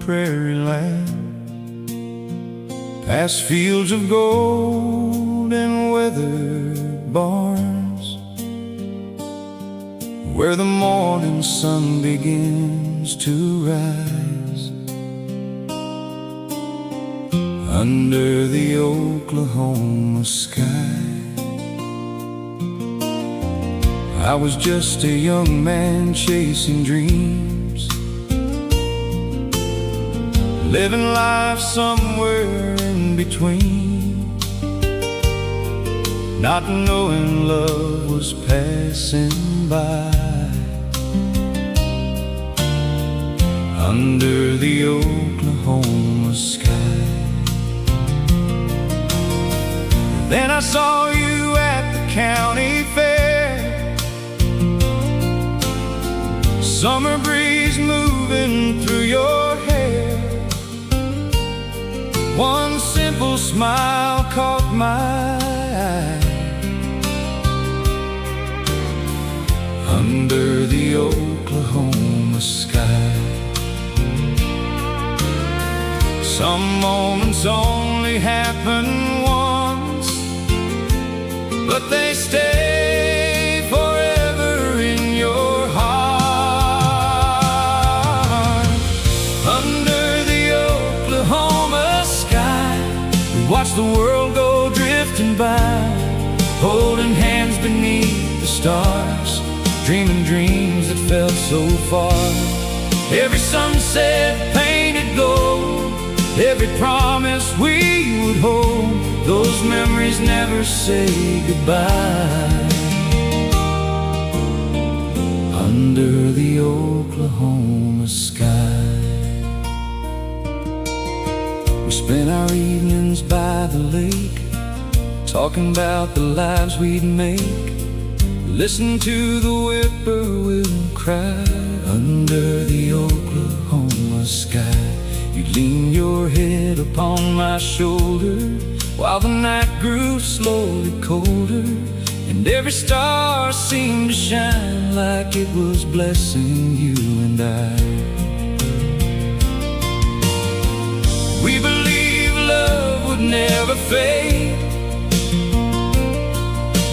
prairie land, past fields of gold and weathered barns, where the morning sun begins to rise, under the Oklahoma sky. I was just a young man chasing dreams, living life somewhere in between, not knowing love was passing by, under the Oklahoma sky. Then I saw you at the county fair, summer breeze moving through your hair. One simple smile caught my eye, under the Oklahoma sky. Some moments only happen once, but they stay forever in your heart. Under the Oklahoma sky, we watch the world go drifting by, holding hands beneath the stars, dreaming dreams that felt so far. Every sunset painted gold, every promise we would hold, those memories never say goodbye, under the Oklahoma sky. We spent our evenings by the lake, talking about the lives we'd make, listen to the whippoorwill cry, under the Oklahoma sky. You'd lean your head upon my shoulder, while the night grew slowly colder, and every star seemed to shine like it was blessing you and I. We believed love would never fade,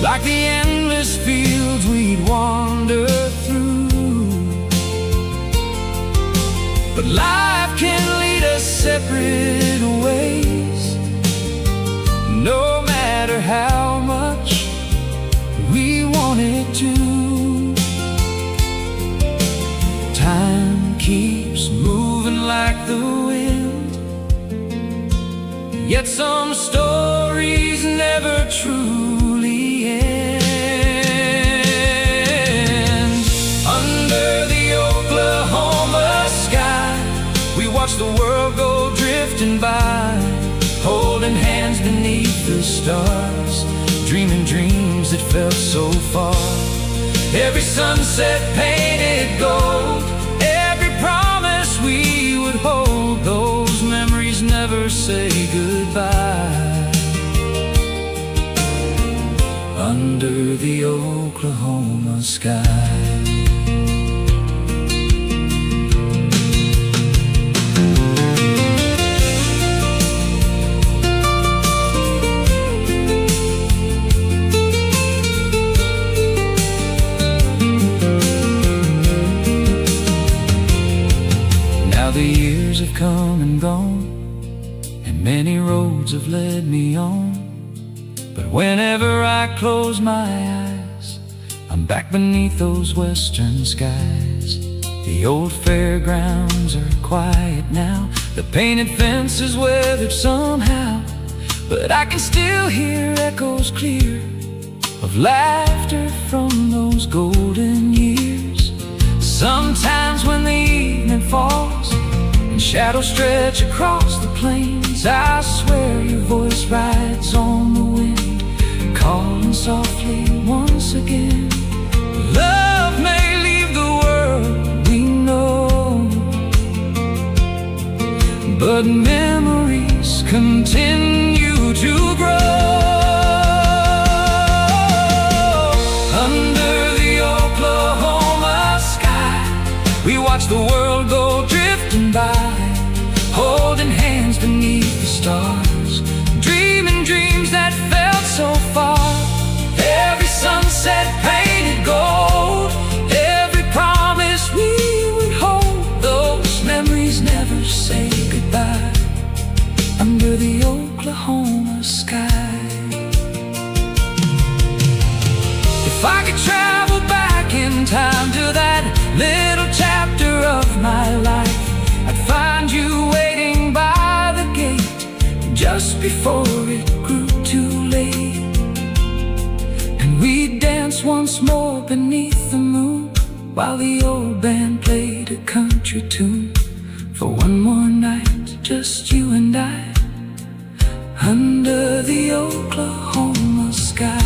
like the endless fields we'd wander through, but life can lead us separate ways, no matter how much we wanted to. Time keeps moving like the wind, yet some stories never truly end. Under the Oklahoma sky, we watch the world go drifting by, holding hands beneath the stars, dreaming dreams that felt so far. Every sunset painted gold, every promise we would hold, those memories never say goodbye, under the Oklahoma sky. The years have come and gone, and many roads have led me on, but whenever I close my eyes, I'm back beneath those western skies. The old fairgrounds are quiet now, the painted fence is weathered somehow, but I can still hear echoes clear of laughter from those golden years. Sometimes when the evening falls and shadows stretch across the plains, I swear your voice rides on the wind, calling softly once again. Love may leave the world we know, but memories continue to grow. Under the Oklahoma sky, we watch the world go drifting by, under the Oklahoma sky. If I could travel back in time to that little chapter of my life, I'd find you waiting by the gate just before it grew too late. And we'd dance once more beneath the moon while the old band played a country tune. For one more night, just you and I, under the Oklahoma sky.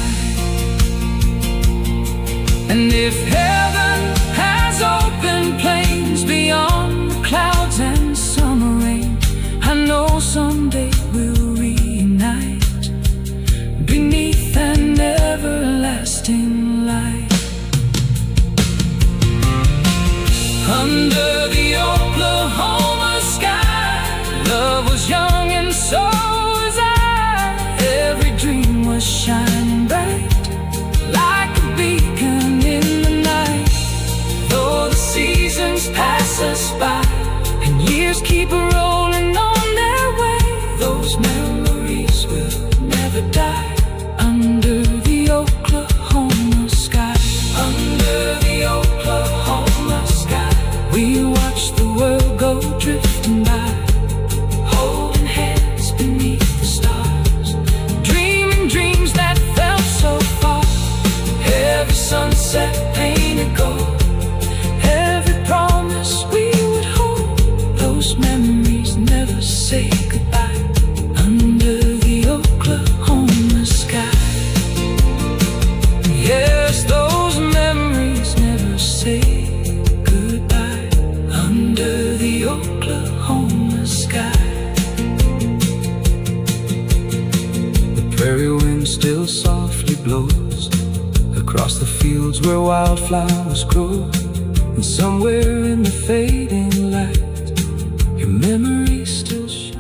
And if heaven has open plains beyond the clouds and summer rain, I know someday we'll reunite beneath an everlasting light. Under the Oklahoma sky, love was young and so was I. Every dream was shining bright like a beacon in the night. Though the seasons pass us by and years keep rolling on their way, those memories will never die. Under the Oklahoma sky, under the Oklahoma sky, we watch the world go drifting by, holding hands beneath the stars, dreaming dreams that felt so far. Every sunset painted gold, every promise we would hold, those memories never say goodbye. Under the Oklahoma sky, yes, those memories never say goodbye. Under the Oklahoma sky, the prairie wind still softly blows across the fields where wildflowers grow. And somewhere in the fading light, your memory still shines.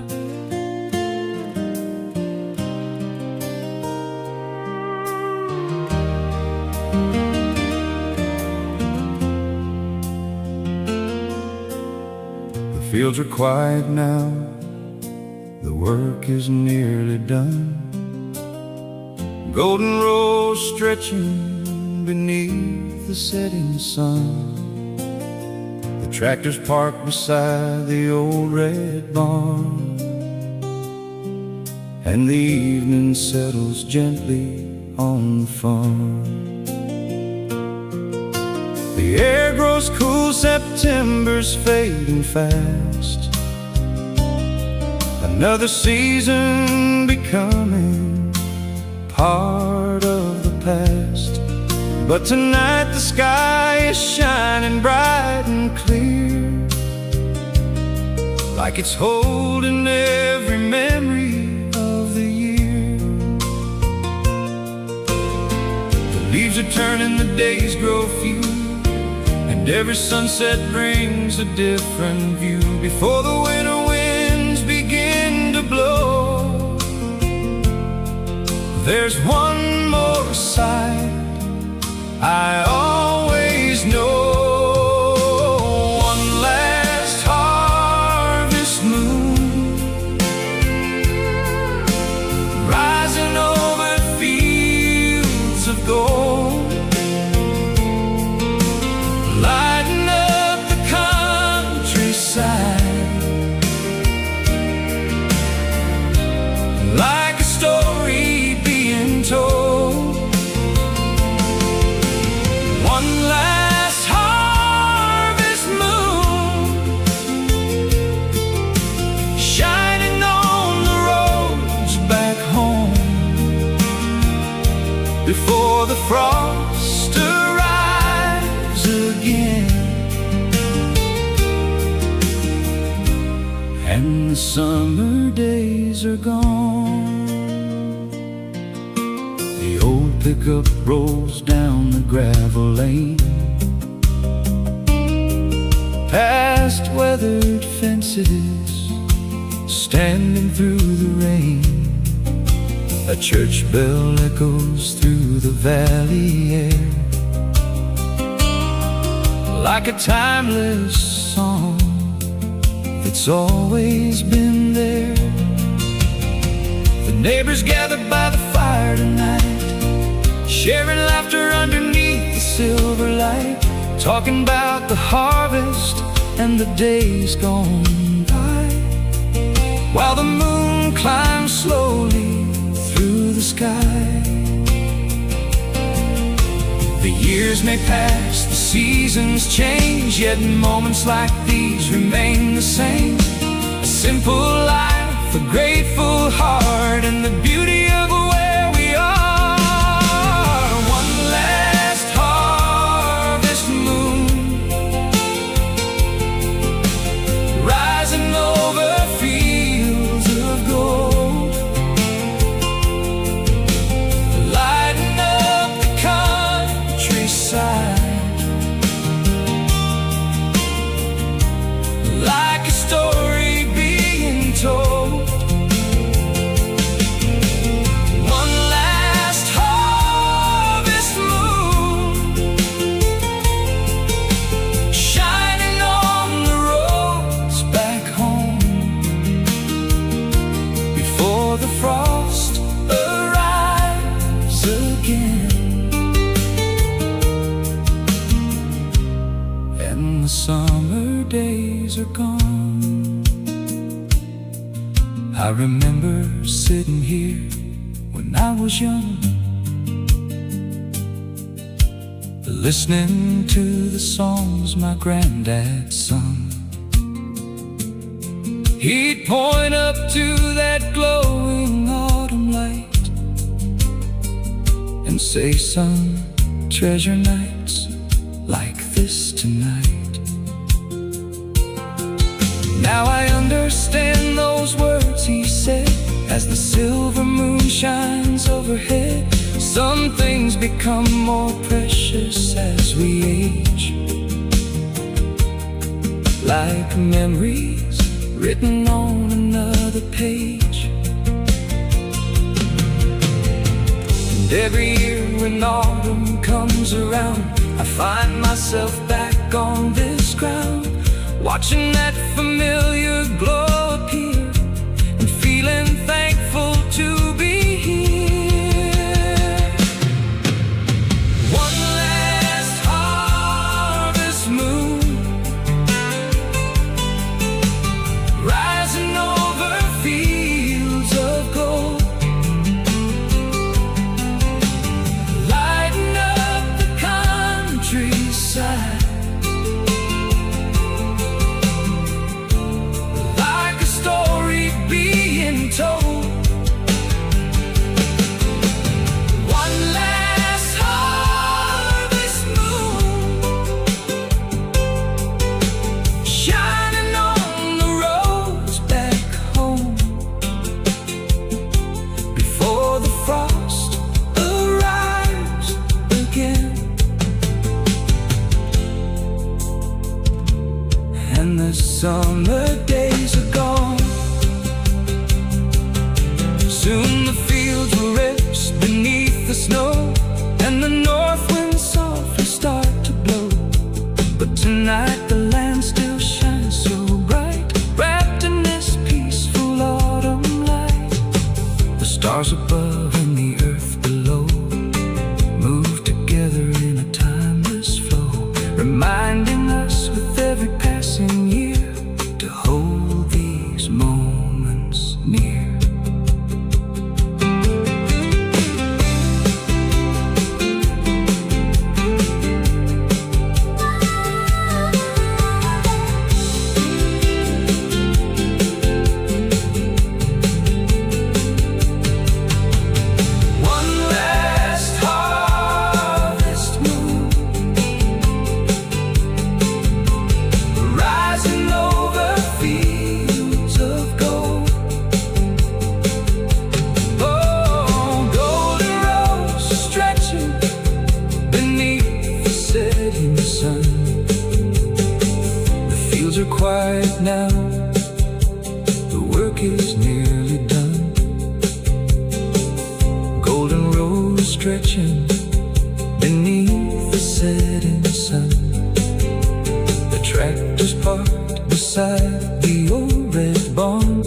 The fields are quiet now, the work is nearly done. Golden rows stretching beneath the setting sun. The tractor's parked beside the old red barn, and the evening settles gently on the farm. The air grows cool, September's fading fast. Another season becoming part of the past. But tonight the sky is shining bright and clear, like it's holding every memory of the year. The leaves are turning, the days grow few, and every sunset brings a different view. Before the winter winds begin to blow, there's one more sight I always know. One last harvest moon rising over fields of gold, lighting up the countryside like a story being told. One last harvest moon shining on the roads back home, before the frost arrives again and the summer days are gone. The old pickup rolls down the gravel lane, past weathered fences, standing through the rain. A church bell echoes through the valley air, like a timeless song that's always been there. Neighbors gathered by the fire tonight, sharing laughter underneath the silver light, talking about the harvest and the days gone by, while the moon climbs slowly through the sky. The years may pass, the seasons change, yet moments like these remain the same. A simple life, a grateful heart, and the beauty of where we are. One last harvest moon, rising over fields of gold, lighting up the countryside like a story being told. One last harvest moon, shining on the roads back home, before the frost arrives again, and the summer days are gone. I remember sitting here when I was young, listening to the songs my granddad sung. He'd point up to that glowing autumn light and say, "Son, treasure nights like this tonight." Now I understand those words he said, as the silver moon shines overhead. Some things become more precious as we age, like memories written on another page. And every year when autumn comes around, I find myself back on this ground, watching that familiar glow appear, and feeling thankful to be here. One last harvest moon, rising over fields of gold, lighting up the countryside told. One last harvest moon, shining on the roads back home, before the frost arrives again, and the summer days are gone. Soon the fields will rest beneath the snow, and the north winds softly start to blow. But tonight the land still shines so bright, wrapped in this peaceful autumn light. The stars above and the earth below move together in a timeless flow, reminding us with every passing year to hold these moments near. Quiet now, the work is nearly done. Golden rows stretching beneath the setting sun. The tractor's parked beside the old red barn,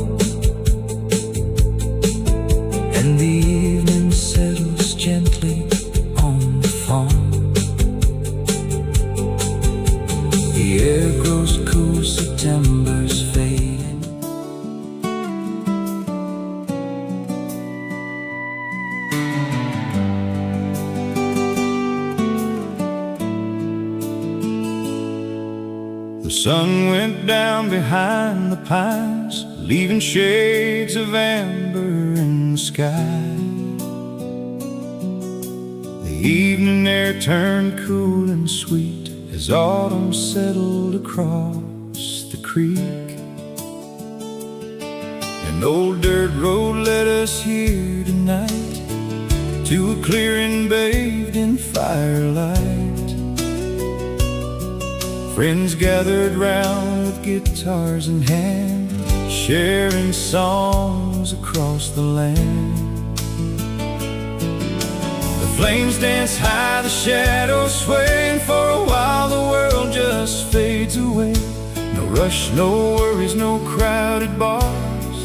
sun went down behind the pines, leaving shades of amber in the sky. The evening air turned cool and sweet as autumn settled across the creek. An old dirt road led us here tonight to a clearing bathed in firelight. Friends gathered round with guitars in hand, sharing songs across the land. The flames dance high, the shadows sway, and for a while the world just fades away. No rush, no worries, no crowded bars,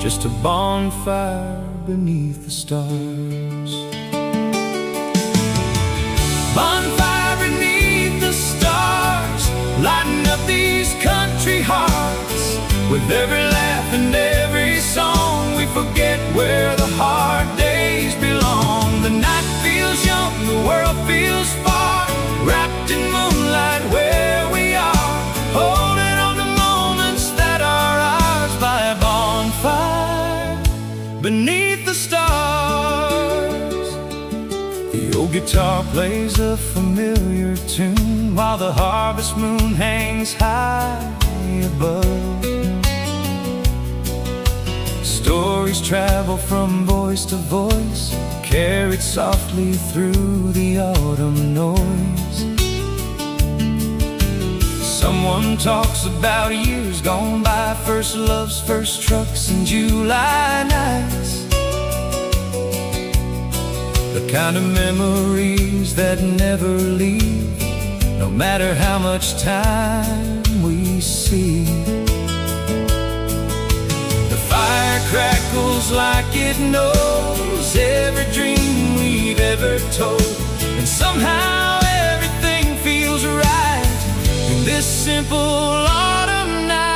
just a bonfire beneath the stars. Bonfire beneath the stars, lighting up these country hearts. With every laugh and every song, we forget where the hard days belong. The night feels young, the world feels far, wrapped in moonlight where we are, holding on to moments that are ours by a bonfire beneath the stars. The old guitar plays a familiar tune while the harvest moon hangs high above. Stories travel from voice to voice, carried softly through the autumn noise. Someone talks about years gone by, first loves, first trucks, and July nights. The kind of memories that never leave, no matter how much time we see. The fire crackles like it knows every dream we've ever told, and somehow everything feels right in this simple autumn night.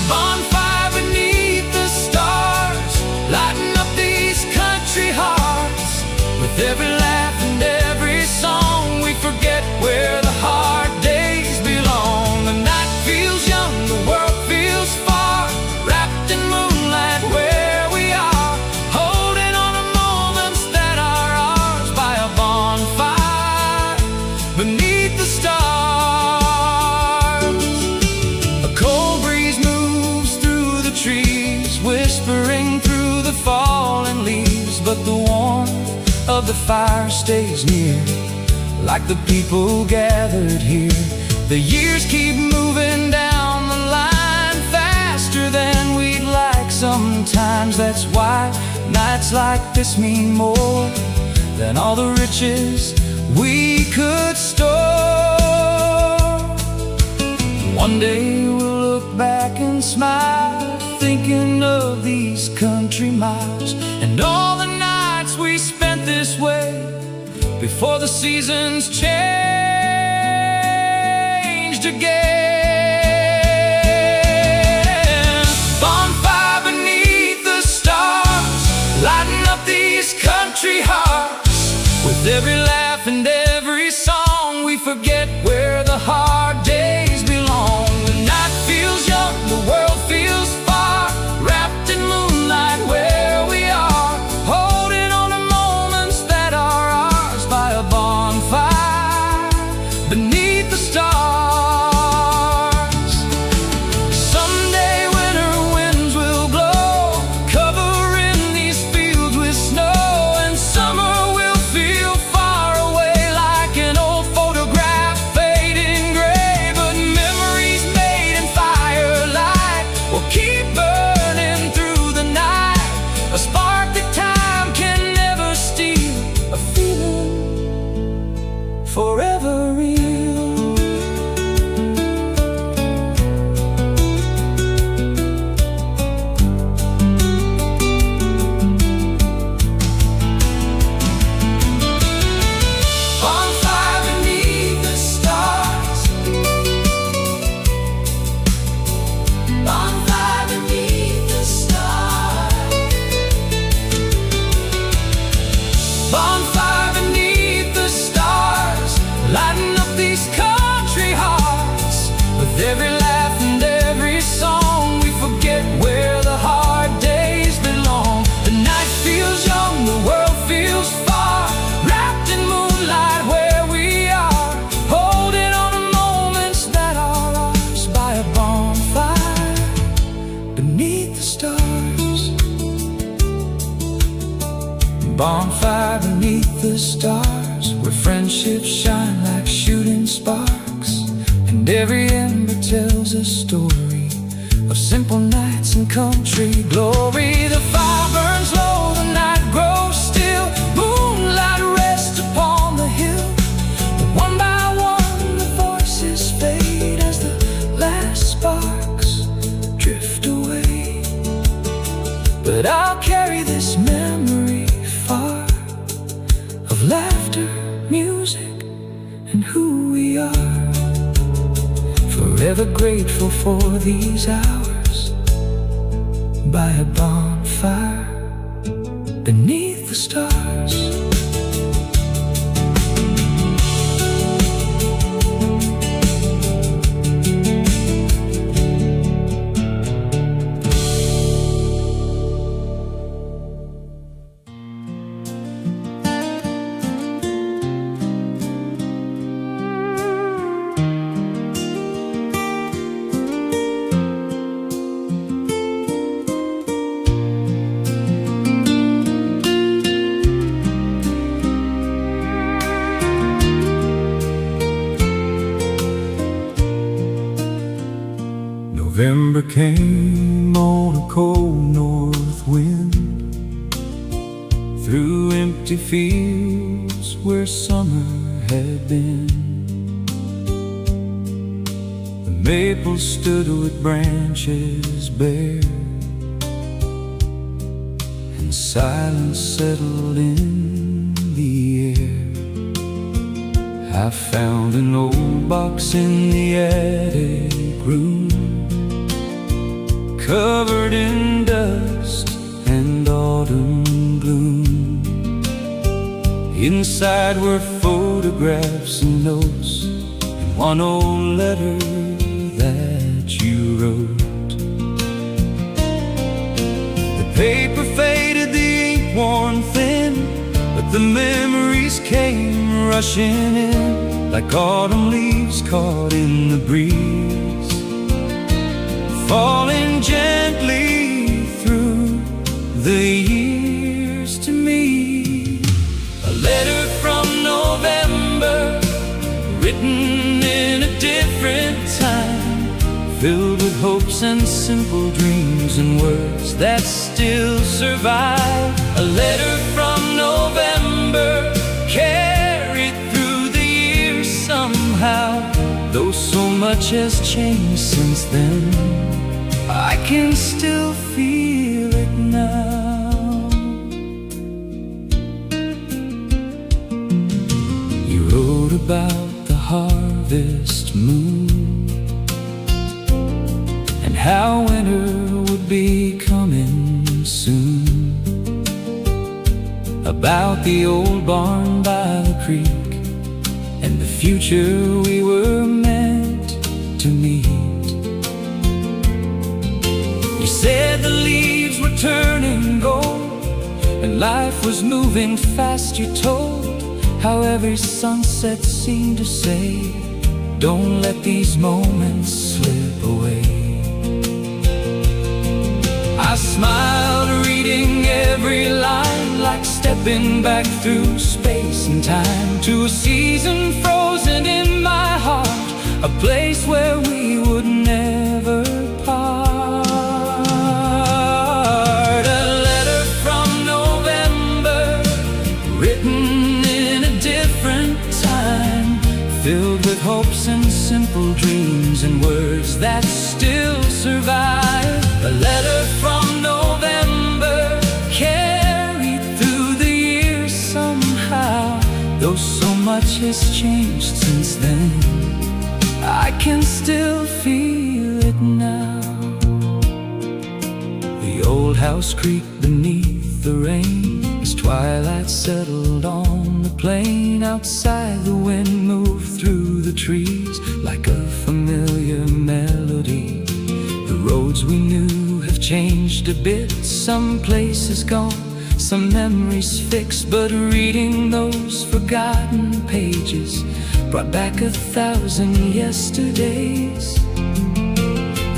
Bonfire beneath the stars, lighting up these country hearts. With every laugh and every song, we forget where the hard days belong. The night feels young, the world feels far, wrapped in moonlight where we are, holding on to moments that are ours by a bonfire beneath the stars. A cold breeze moves through the trees, whispering through the fallen leaves, but the warmth of the fire stays near, like the people gathered here. The years keep moving down the line faster than we'd like sometimes. That's why nights like this mean more than all the riches we could store. One day we'll look back and smile, thinking of these country miles and all the nights we spent this way before the seasons changed again. Bonfire beneath the stars, lighting up these country hearts. With every laugh and every song, we forget where the hard days belong. The night feels young, the world feels far, wrapped in moonlight where we are, holding on to moments that are ours by a bonfire beneath the stars. beneath the stars. Bonfire beneath the stars, where friendships shine like shooting sparks, and every ember tells a story of simple nights and country glory. The fire burns low, the night grows still, moonlight rests upon the hill. But one by one the voices fade as the last sparks drift away. But I'll carry this memory far of laughter, music, and who we are. Forever grateful for these hours by a bonfire beneath the stars. November came on a cold north wind, through empty fields where summer had been. The maples stood with branches bare, and silence settled in the air. I found an old box in the attic room, covered in dust and autumn gloom. Inside were photographs and notes, and one old letter that you wrote. The paper faded, the ink worn thin, but the memories came rushing in like autumn leaves caught in the breeze, falling gently through the years to me. A letter from November, written in a different time, filled with hopes and simple dreams and words that still survive. A letter from November, carried through the years somehow. Though so much has changed since then, I can still feel it now. You wrote about the harvest moon, and how winter would be coming soon, about the old barn by the creek, and the future we were meant to meet. Said the leaves were turning gold, and life was moving fast, you told how every sunset seemed to say, don't let these moments slip away. I smiled reading every line, like stepping back through space and time, to a season frozen in my heart, a place where we would never part. Filled with hopes and simple dreams and words that still survive. A letter from November, carried through the years somehow. Though so much has changed since then, I can still feel it now. The old house creaked beneath the rain as twilight settled on the plain. Outside the wind moved through the trees like a familiar melody. The roads we knew have changed a bit, some places gone, some memories fixed. But reading those forgotten pages brought back 1,000 yesterdays.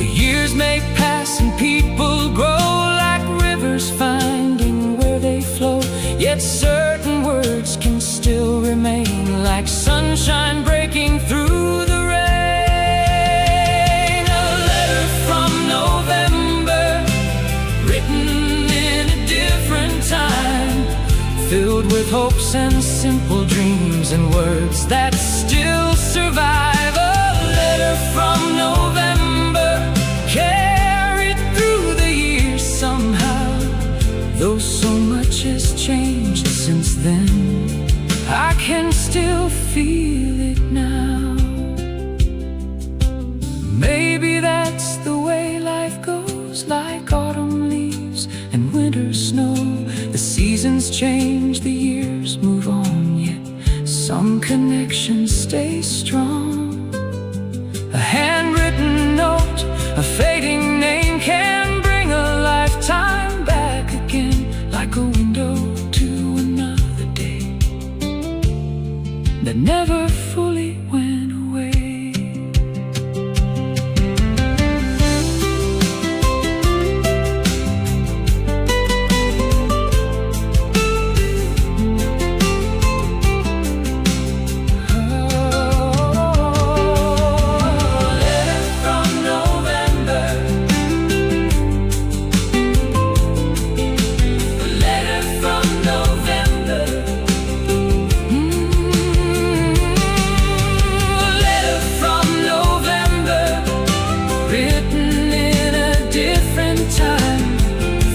The years may pass and people grow like rivers finding where they flow. Yet certain words can still remain like sunshine breaking through the rain. A letter from November, written in a different time, filled with hopes and simple dreams and words that still survive. A letter from November, carried through the years somehow. Though so much has changed since then, I can still feel it now. Maybe that's the way life goes, like autumn leaves and winter snow. The seasons change, the years move on, yet some connections stay strong. A handwritten note, a fading name can bring a lifetime back again, like a window to another day that never fully went away.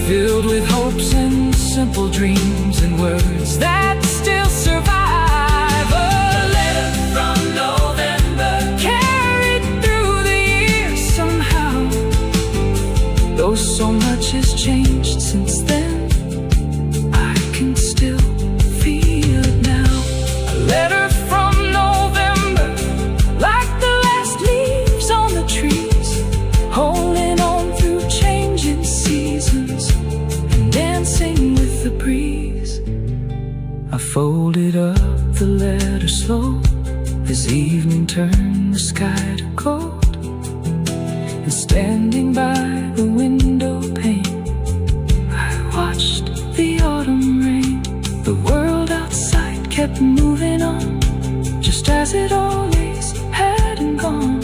Filled with hopes and simple dreams and words that still survive. A letter from November, carried through the years somehow. Though so much has changed since then, I can still feel it now. A letter from November, like the last leaves on the trees, holding on through changing seasons, dancing with the breeze. I folded up the letter slow as evening turned the sky to gold, and standing by the window pane, I watched the autumn rain. The world outside kept moving on, just as it always had and gone.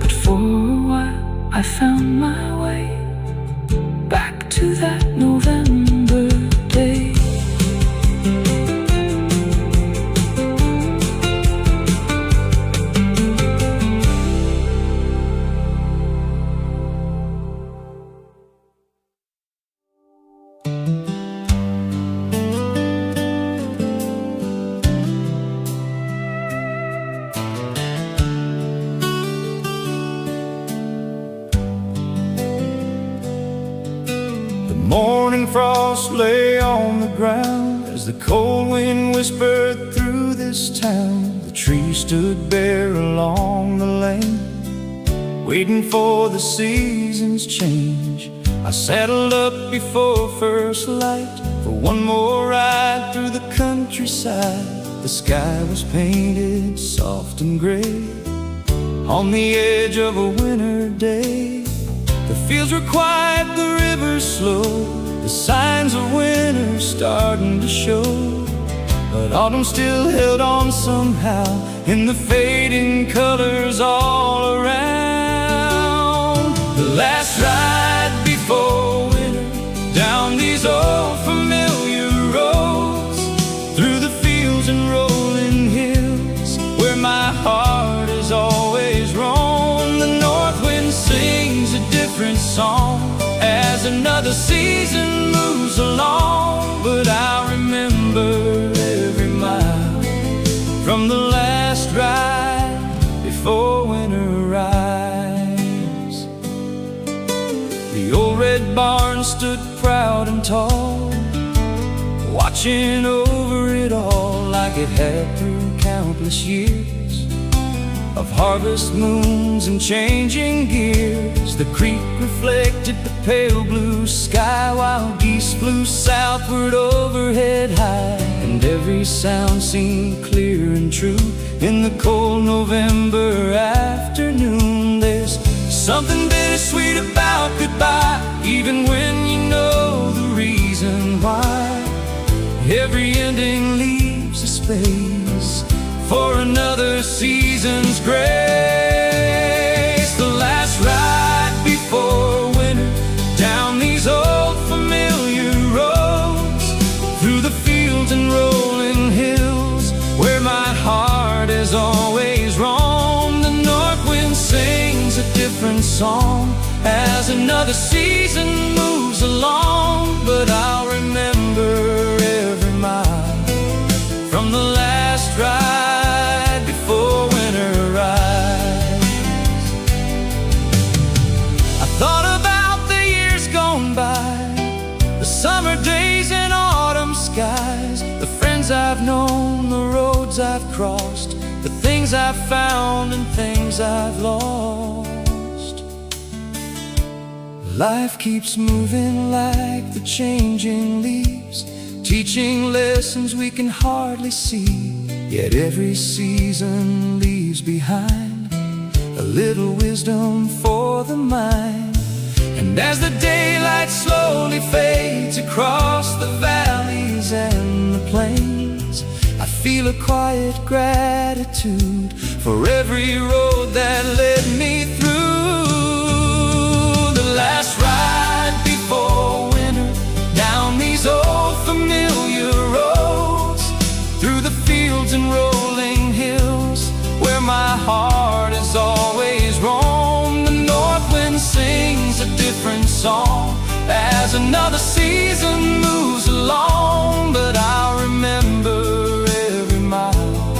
But for a while I found my way back to that November day. Morning frost lay on the ground as the cold wind whispered through this town. The trees stood bare along the lane, waiting for the seasons change. I saddled up before first light for one more ride through the countryside. The sky was painted soft and gray on the edge of a winter day. The fields were quiet, the rivers slow, the signs of winter starting to show. But autumn still held on somehow in the fading colors all around. The last ride before winter, down these old familiar roads, through the fields and rolling hills, where my heart has always roamed. The north wind sings a different song as another season moves along. But I remember every mile from the last ride before winter arrives. The old red barn stood proud and tall, watching over it all like it had through countless years of harvest moons and changing gears. The creek reflected the pale blue sky while geese flew southward overhead high, and every sound seemed clear and true in the cold November afternoon. There's something bittersweet about goodbye, even when you know the reason why. Every ending leaves a space for another season's grace. The last ride before winter, down these old familiar roads, through the fields and rolling hills, where my heart has always roamed. The north wind sings a different song as another season moves along, but I'll remember every mile from the last ride before winter arrives. I thought about the years gone by, the summer days and autumn skies, the friends I've known, the roads I've crossed, the things I've found and things I've lost. Life keeps moving like the changing leaves, teaching lessons we can hardly see. Yet every season leaves behind a little wisdom for the mind. And as the daylight slowly fades across the valleys and the plains, I feel a quiet gratitude for every road that led me through. The last ride before winter, down these old familiar roads, through the fields and rolling hills, where my heart has always roamed. The north wind sings a different song as another season moves along, but I'll remember every mile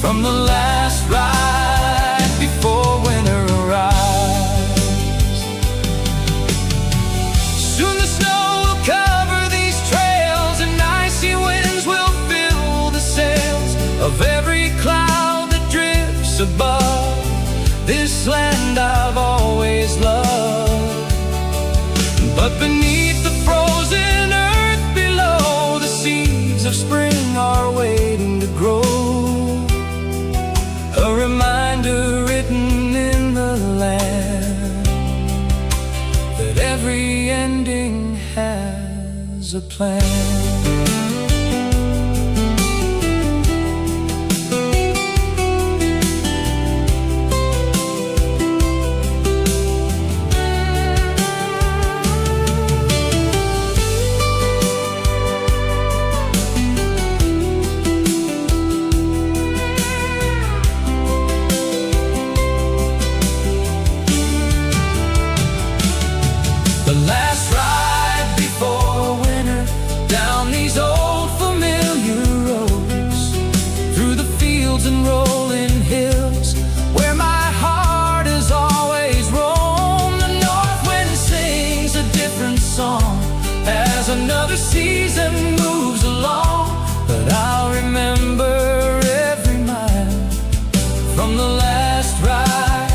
from the last ride before winter arrives. Soon the snow will cover these trails, and icy winds will fill the sails of every cloud that drifts above this land I've always loved. But beneath the frozen earth below, the seeds of spring are waiting to grow. A reminder written in the land that every ending has a plan. And rolling hills, where my heart has always roamed. The north wind sings a different song as another season moves along, but I'll remember every mile from the last ride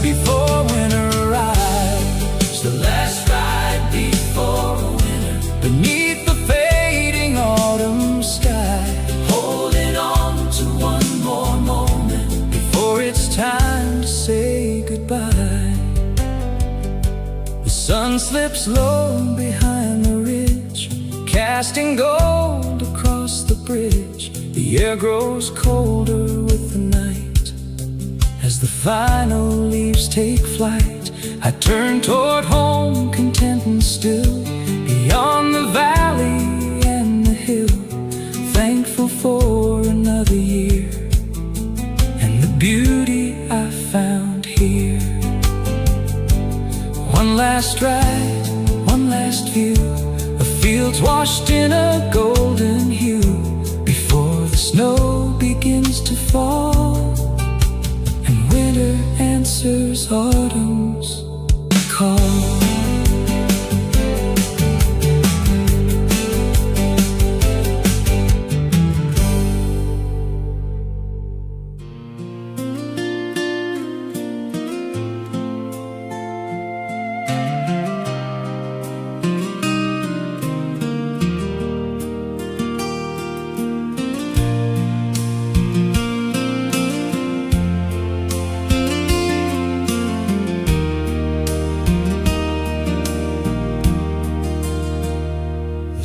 before winter arrives. The last ride before winter, beneath the fading autumn sky, holding on to one more moment before it's time to say goodbye. The sun slips low behind the ridge, casting gold across the bridge. The air grows colder with the night. As the final leaves take flight, I turn toward home, content and still, beyond the valley and the hill, thankful for another year and the beauty I found here. One last ride, one last view of fields washed in a golden hue, before the snow begins to fall and winter answers autumn's call.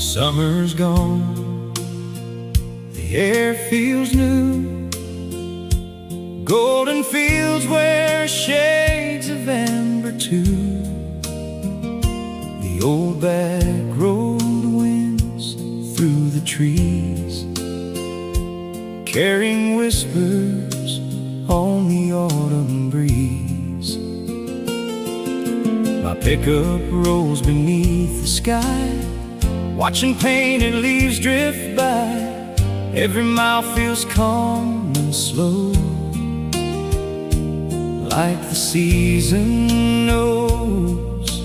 Summer's gone, the air feels new. Golden fields wear shades of amber too. The old back road winds through the trees, carrying whispers on the autumn breeze. My pickup rolls beneath the sky, watching painted leaves drift by. Every mile feels calm and slow, like the season knows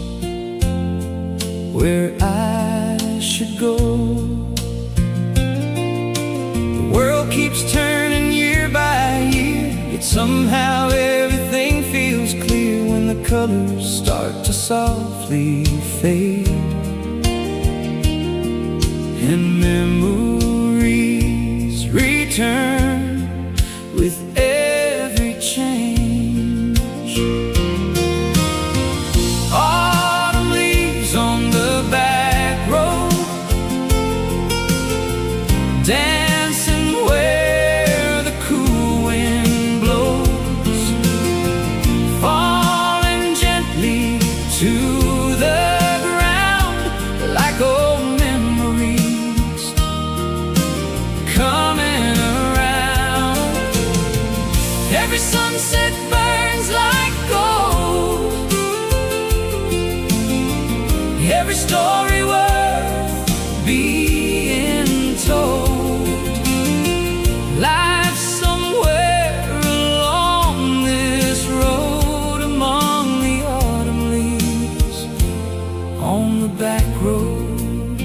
where I should go. The world keeps turning year by year, yet somehow everything feels clear when the colors start to softly fade, and memories return with every change. Autumn leaves on the back road, dancing where the cool wind blows, falling gently to the ground like old memories coming around. Every sunset burns like gold, every story worth being told. Life somewhere along this road, among the autumn leaves on the back road.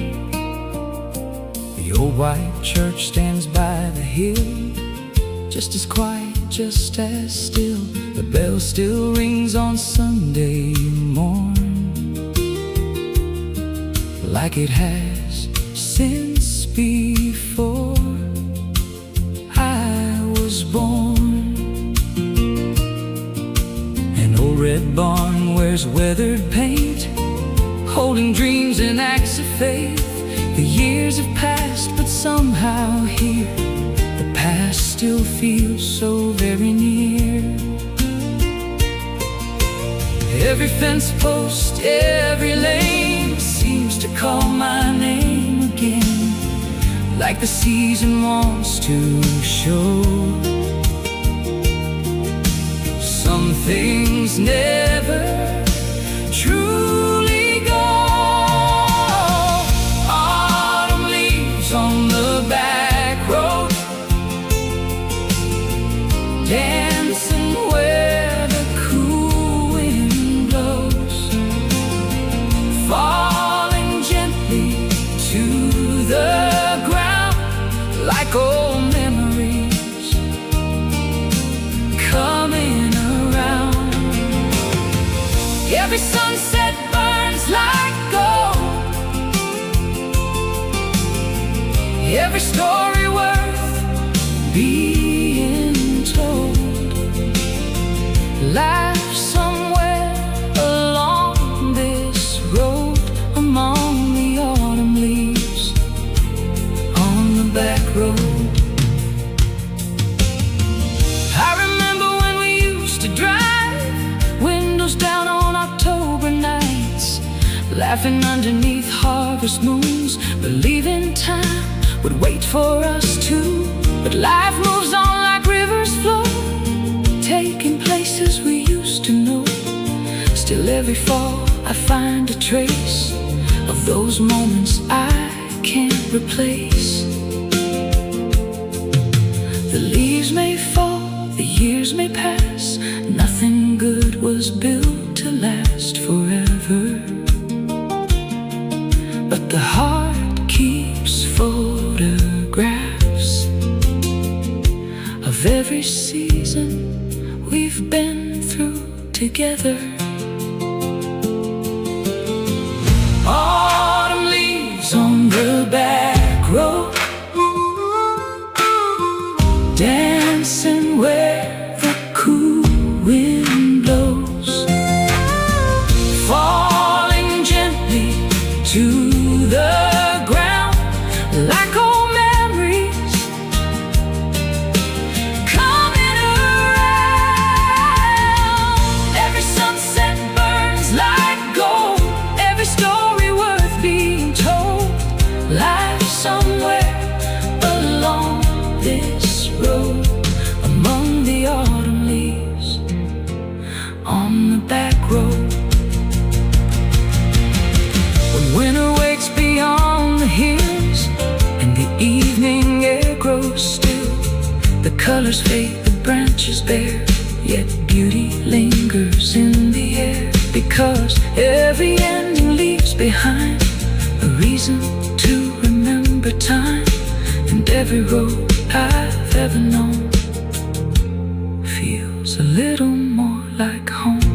The old white church stands by the hill, just as quiet, just as still. The bell still rings on Sunday morn, like it has since before I was born. An old red barn wears weathered paint, holding dreams and acts of faith. The years have passed, but somehow here the past still feels so very near. Every fence post, every lane seems to call my name again, like the season wants to show. Some things never truly go. Autumn leaves on the back road, dancing where the cool wind blows, falling gently to the ground like old memories coming around. Every sunset burns like gold, every story worth being told. Life somewhere along this road, among the autumn leaves on the back road. I remember when we used to drive, windows down on October nights, laughing underneath harvest moons, believing time would wait for us too. But life moves on like rivers flow, taking places we used to know. Still every fall I find a trace of those moments I can't replace. The leaves may fall, the years may pass, nothing good was built to last forever. But the heart keeps photographs of every season we've been through together. Autumn leaves on the back road, dancing where the cool wind blows, falling gently to the ground colors fade, the branches bare, yet beauty lingers in the air. Because every ending leaves behind a reason to remember time. And every road I've ever known feels a little more like home.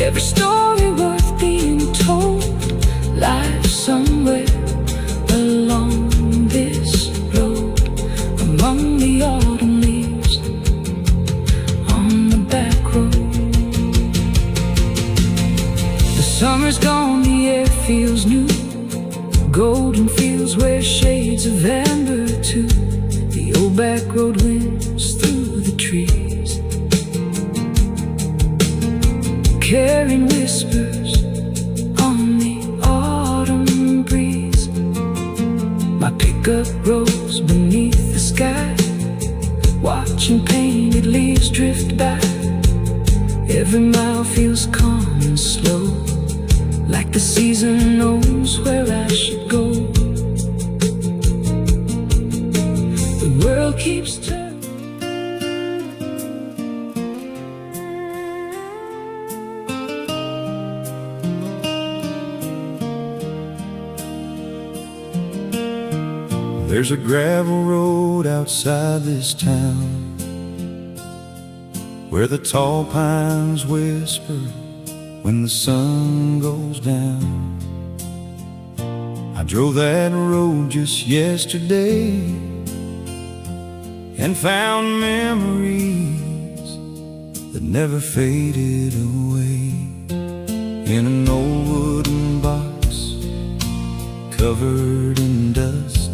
Every story worth being told lies somewhere along this road, among the autumn leaves on the back road. The summer's gone, the air feels new, golden fields wear shades of amber too. The old back road winds through the trees, carrying whispers on the autumn breeze. My pickup rolls beneath the sky, watching painted leaves drift by. Every mile feels calm and slow, like the season knows where I should go. The world keeps turning. There's a gravel road outside this town, where the tall pines whisper when the sun goes down. I drove that road just yesterday and found memories that never faded away. In an old wooden box covered in dust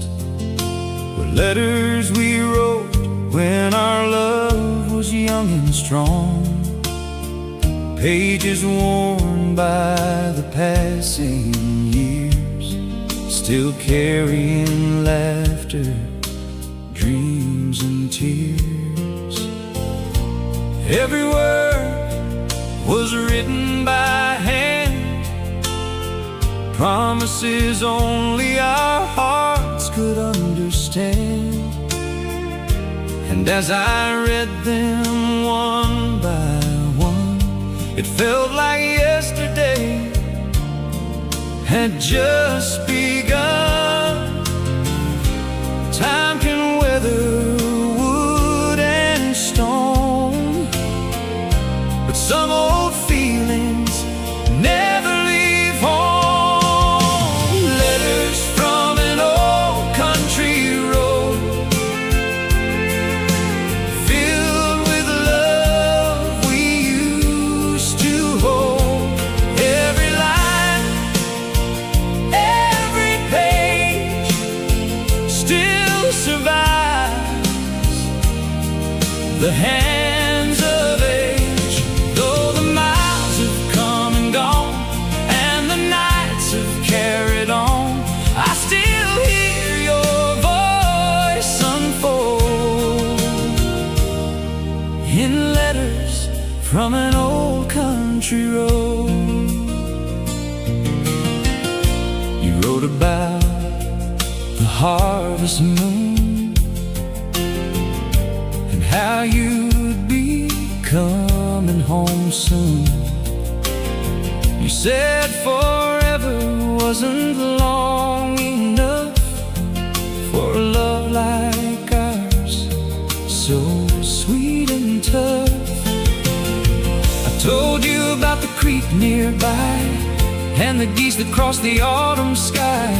were letters we wrote when our love was young and strong. Pages worn by the passing years, still carrying laughter, dreams and tears. Every word was written by hand, promises only our hearts could understand. And as I read them one by one, it felt like yesterday had just begun. Time can weather wood and stone, but some old feelings never leave home. Letters from an old country road, filled with love we used to hold. Every line, every page still survives the hands of age. Though the miles have come and gone and the nights have carried on, I still hear your voice unfold in letters from an old country road. You wrote about the harvest moon and how you'd be coming home soon. You said forever wasn't long enough for a love like ours, so sweet and tough. I told you about the creek nearby and the geese that crossed the autumn sky,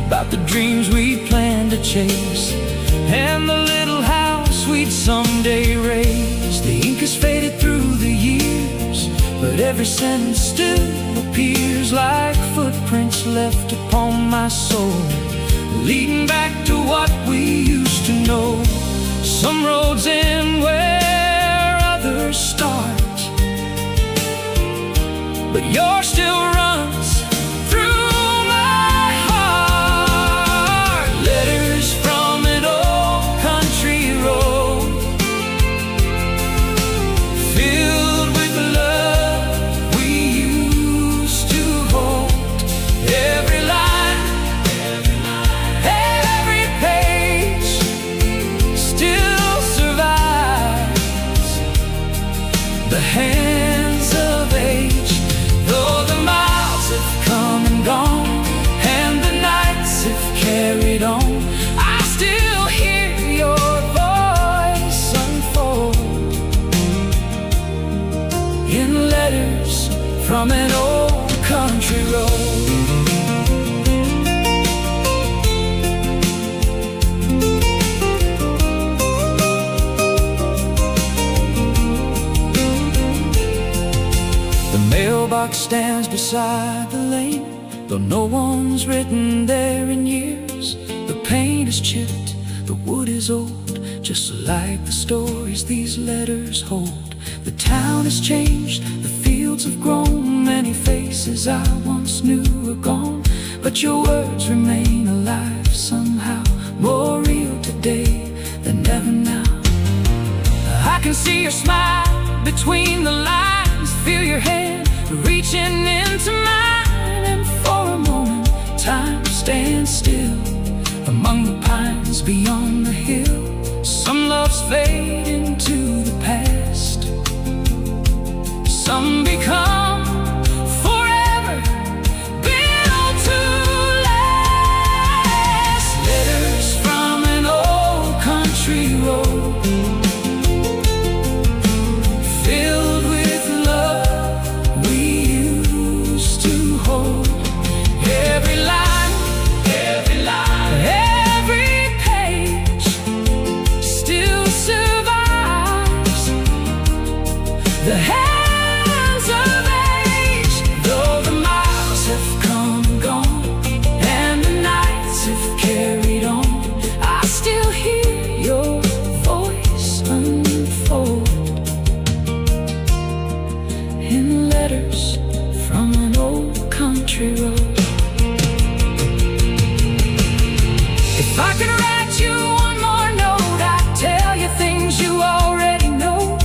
about the dreams we planned to chase and the little house hopes we'd someday raise. The ink has faded through the years, but every sentence still appears like footprints left upon my soul, leading back to what we used to know. Some roads end where others start, but yours still runs through my heart. Letters from an old country road, filled with the love we used to hold. Every line, every page still survives the hands of age. Though the miles have come and gone, and the nights have carried on, I still hear your voice unfold in letters from an old country road. The mailbox stands beside the lane, though no one's written there in years. The paint is chipped, the wood is old, just like the stories these letters hold. The town has changed, the fields have grown, many faces I once knew are gone, but your words remain alive somehow, more real today than ever now. I can see your smile between the lines, feel your hand reaching into mine, and for a moment time stands still among the pines beyond the hill. Some loves fade into the past, some become forever, built to last. Letters from an old country road, filled with love we used to hold. Every line, every page still survives the hands of age. Though the miles have come and gone, and the nights have carried on, I still hear your voice unfold in letters from an old country road. If I could write you one more note, I'd tell you things you already know,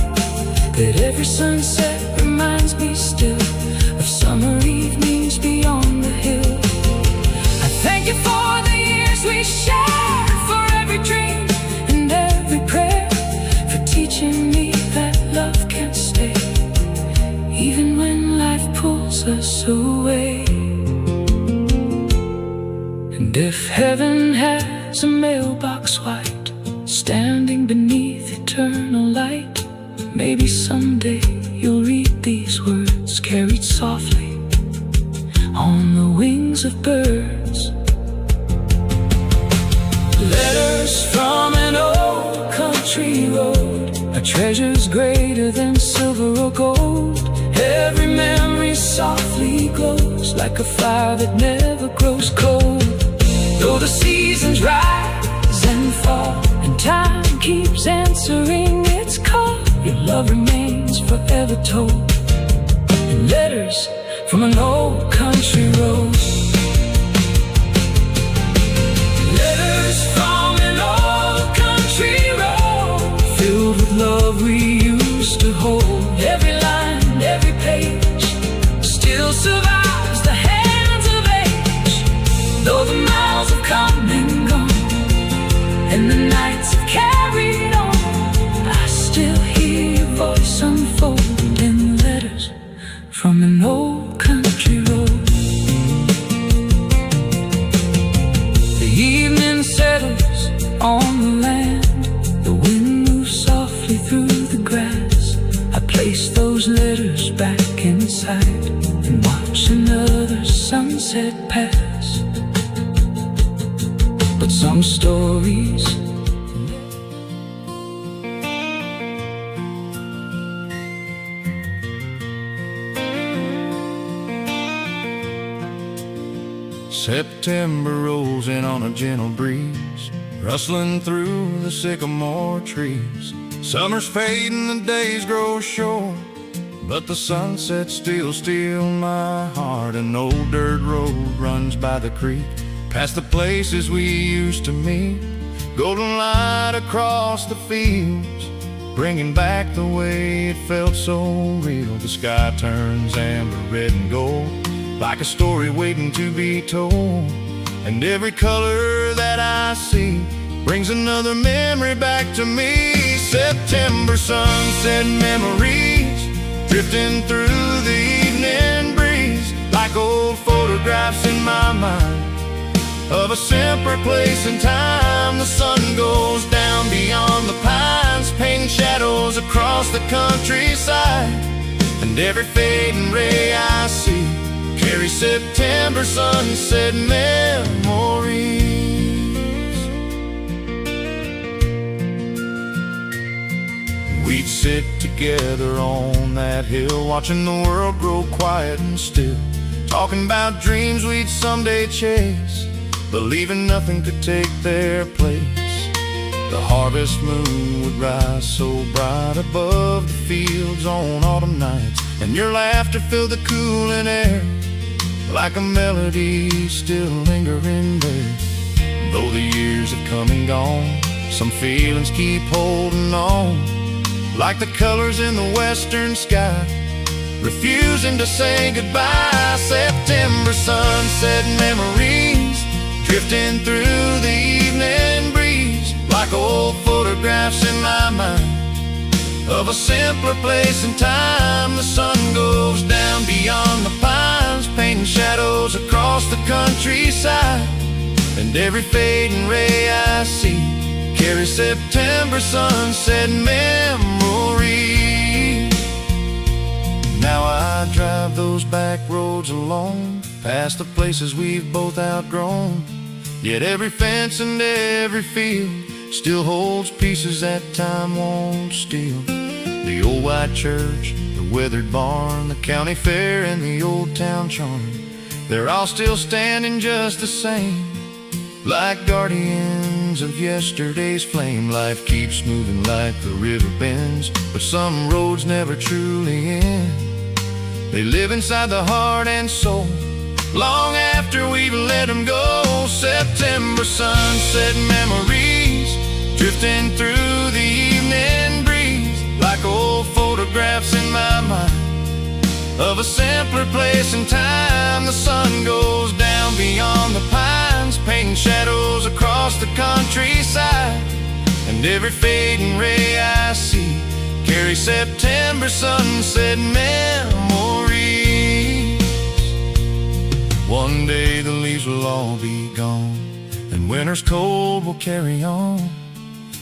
that every sunset reminds me still of summer evenings beyond the hill. I thank you for the years we shared, for every dream and every prayer, for teaching me that love can stay even when life pulls us away. And if heaven has a mailbox white, standing beneath eternal light, maybe someday you'll read these words carried softly on the wings of birds. Letters from an old country road, a treasure's greater than silver or gold. Every memory softly glows like a fire that never grows cold. Though the seasons rise and fall, and time keeps answering its call, your love remains forever told in letters from an old country road. Letters from an old country road, filled with love we used to hold. Every line, every page still survives the hands of age. Though the miles have come and gone, and the nights have carried on, I still hear your voice unfold in letters from an old country road. The evening settles on the land, the wind moves softly through the grass. I place those letters back inside and watch another sunset pass. But some stories September rolls in on a gentle breeze, rustling through the sycamore trees. Summer's fading, the days grow short, but the sunset still steals my heart. An old dirt road runs by the creek, past the places we used to meet. Golden light across the fields, bringing back the way it felt so real. The sky turns amber, red and gold, like a story waiting to be told. And every color that I see brings another memory back to me. September sunset memories, drifting through the evening breeze, like old photographs in my mind of a simpler place and time. The sun goes down beyond the pines, painting shadows across the countryside. And every fading ray I see carries September sunset memories. We'd sit together on that hill, watching the world grow quiet and still, talking about dreams we'd someday chase, believing nothing could take their place. The harvest moon would rise so bright above the fields on autumn nights, and your laughter filled the cooling air like a melody still lingering there. Though the years have come and gone, some feelings keep holding on, like the colors in the western sky, refusing to say goodbye. September sunset memories, drifting through the evening breeze, like old photographs in my mind of a simpler place and time. The sun goes down beyond the pines, painting shadows across the countryside. And every fading ray I see carries September sunset memories. Now I drive those back roads alone, past the places we've both outgrown. Yet every fence and every field still holds pieces that time won't steal. The old white church, the weathered barn, the county fair and the old town charm, they're all still standing just the same, like guardians of yesterday's flame. Life keeps moving like the river bends, but some roads never truly end. They live inside the heart and soul, long after we've let them go. September sunset memories, drifting through the evening breeze, like old photographs in my mind of a simpler place and time. The sun goes down beyond the pines, painting shadows across the countryside. And every fading ray I see carries September sunset memories. One day the leaves will all be gone, and winter's cold will carry on.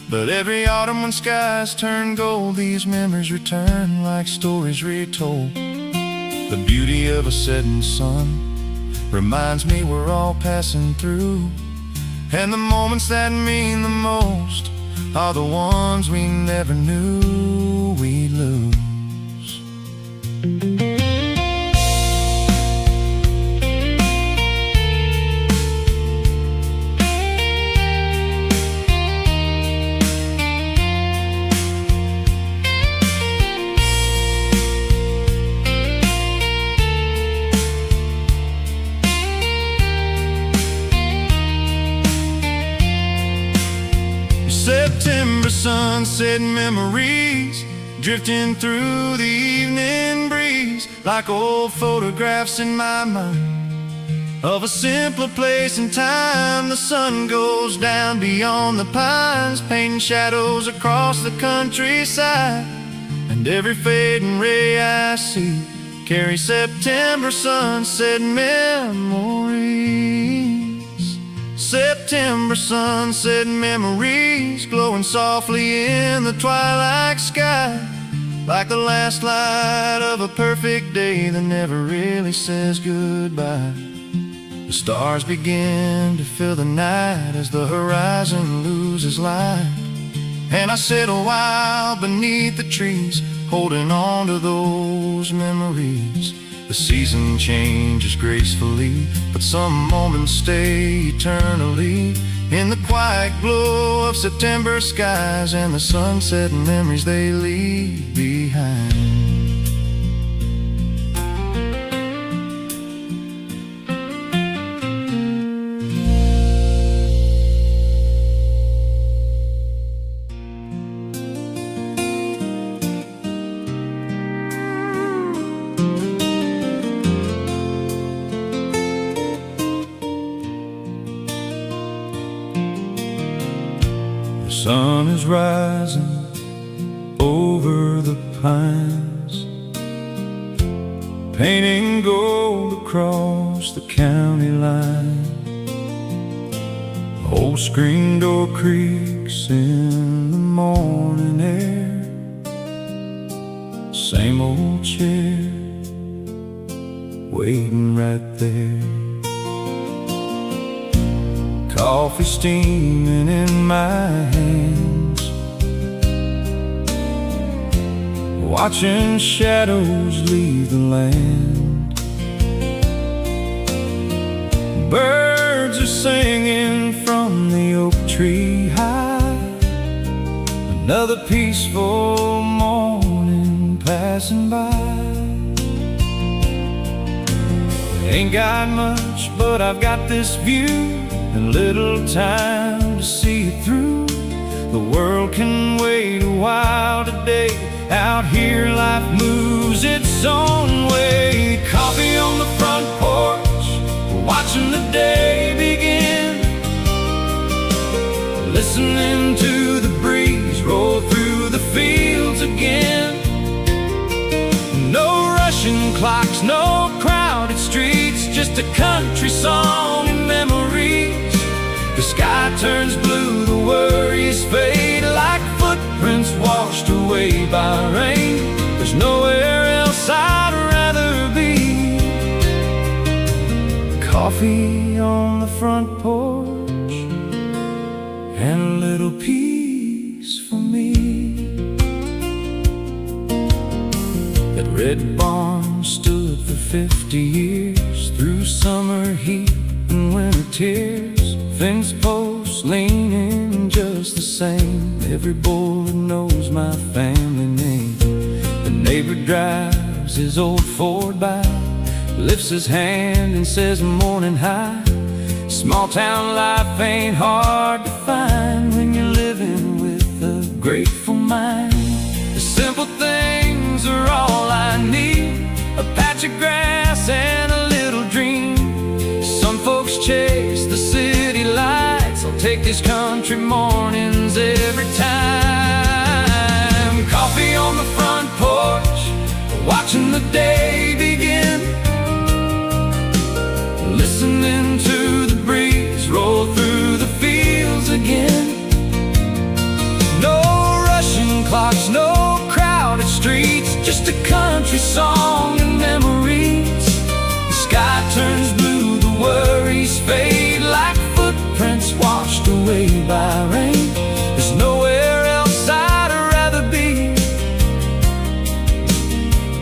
But every autumn when skies turn gold, these memories return like stories retold. The beauty of a setting sun reminds me we're all passing through, and the moments that mean the most are the ones we never knew we'd lose. September sunset memories, drifting through the evening breeze, like old photographs in my mind of a simpler place and time. The sun goes down beyond the pines, painting shadows across the countryside. And every fading ray I see carries September sunset memories. September sunset memories, glowing softly in the twilight sky, like the last light of a perfect day that never really says goodbye. The stars begin to fill the night as the horizon loses light, and I sit a while beneath the trees, holding on to those memories. The season changes gracefully, but some moments stay eternally. In the quiet glow of September skies and the sunset memories they leave behind. The sun is rising over the pines, painting gold across the county line. The old screen door creaks in the morning air. Same old chair waiting right there. Coffee steaming in my hands, watching shadows leave the land. Birds are singing from the oak tree high. Another peaceful morning passing by. Ain't got much, but I've got this view and little time to see it through. The world can wait a while today. Out here life moves its own way. Coffee on the front porch, watching the day begin, listening to the breeze roll through the fields again. No rushing clocks, no crowded streets, just a country song and memories. The sky turns blue, the worries fade like footprints washed away by rain. There's nowhere else I'd rather be. Coffee on the front porch and a little peace for me. That red barn stood for 50 years, through summer heat and winter tears. Fence posts leaning just the same. Every boy knows my family name. The neighbor drives his old Ford by, lifts his hand and says morning high. Small town life ain't hard to find when you're living with a grateful mind. The simple things are all I need, a patch of grass and a little dream. Some folks chase the city lights, I'll take these country mornings every time. Coffee on the front porch, watching the day begin, listening to the breeze roll through the fields again. No rushing clocks, no crowded streets, just a country song and memories. The sky turns blue, the worries fade like footprints washed away by rain. There's nowhere else I'd rather be.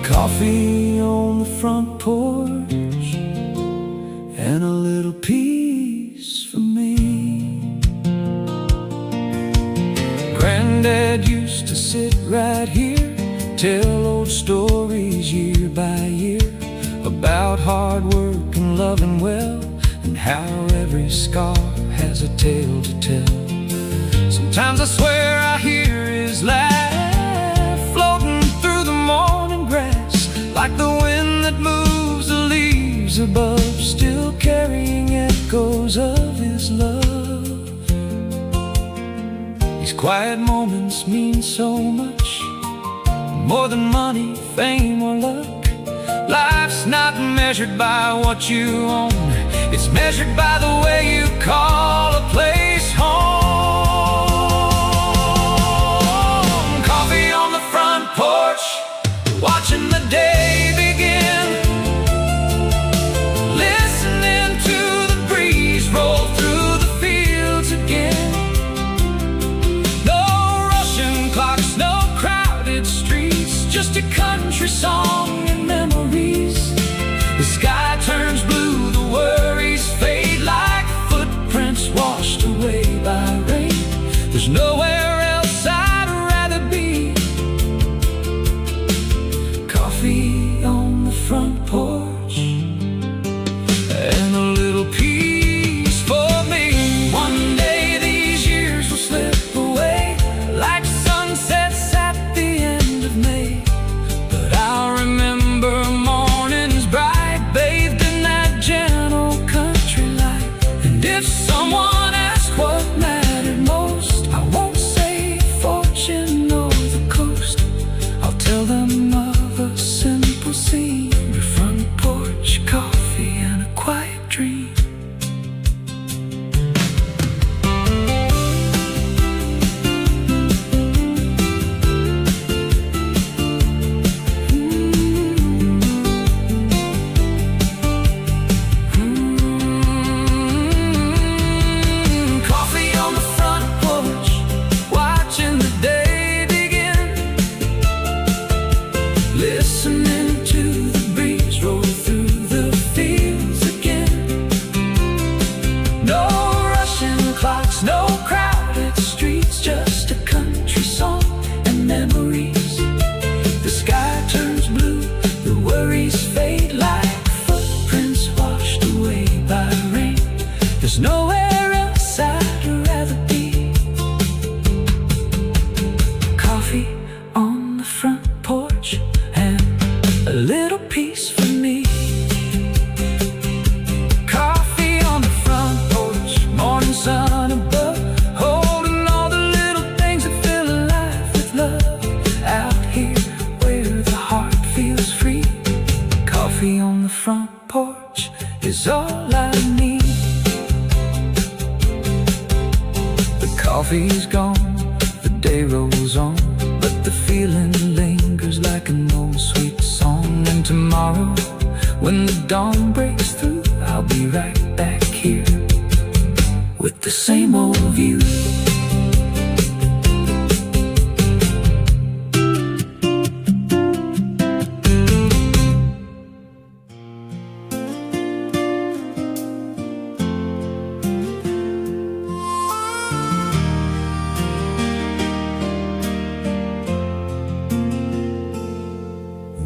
Coffee on the front porch and a little peace for me. Granddad used to sit right here, tell old stories year by year, about hard work and loving well, and how every scar has a tale to tell. Sometimes I swear I hear his laugh floating through the morning grass, like the wind that moves the leaves above, still carrying echoes of his love. These quiet moments mean so much, more than money, fame, or luck. Life's not measured by what you own, it's measured by the way you call a place home. Coffee on the front porch, watching the day begin, listening to the breeze roll through the fields again. No rushing clocks, no crowded streets, just a country song and memories. If someone asks what mattered most, I won't say fortune or the coast. I'll tell them of a simple scene, the front porch, coffee, and a quiet dream. Listening to the breeze roll through the fields again. No rushing clocks, no crowded streets, just a country song and memories. The sky turns blue, the worries fade like footprints washed away by rain. There's nowhere else I'd rather be. Coffee on the front porch, a little peace for me. Coffee on the front porch, morning sun above, holding all the little things that fill a life with love. Out here where the heart feels free, coffee on the front porch is all I need. The coffee's gone, the day rolls on, but the feeling lingers like an old sweet song. And tomorrow, when the dawn breaks through, I'll be right back here with the same old view.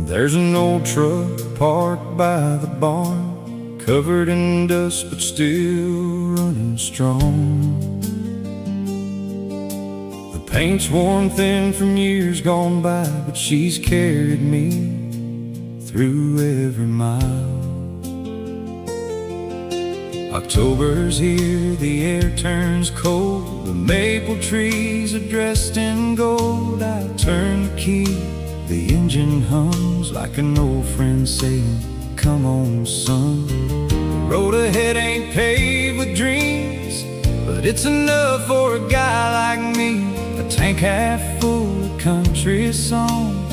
There's an old truck parked by the barn, covered in dust but still running strong. The paint's worn thin from years gone by, but she's carried me through every mile. October's here, the air turns cold, the maple trees are dressed in gold. I turn the key, the engine hums like an old friend saying, come on, son. The road ahead ain't paved with dreams, but it's enough for a guy like me. A tank half full of country song,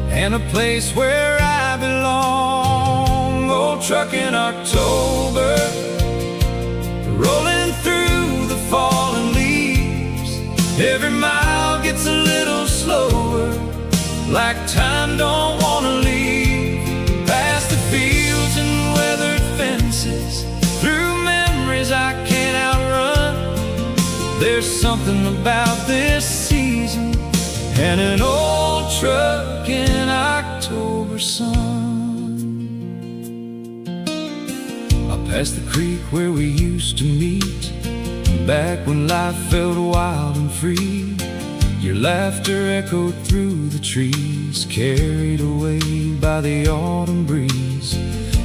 and a place where I belong. Old truck in October, rolling through the fallen leaves. Every mile gets a little slower, like time don't wanna leave. Past the fields and weathered fences, through memories I can't outrun. There's something about this season and an old truck in October sun. I passed the creek where we used to meet, back when life felt wild and free. Your laughter echoed through the trees, carried away by the autumn breeze.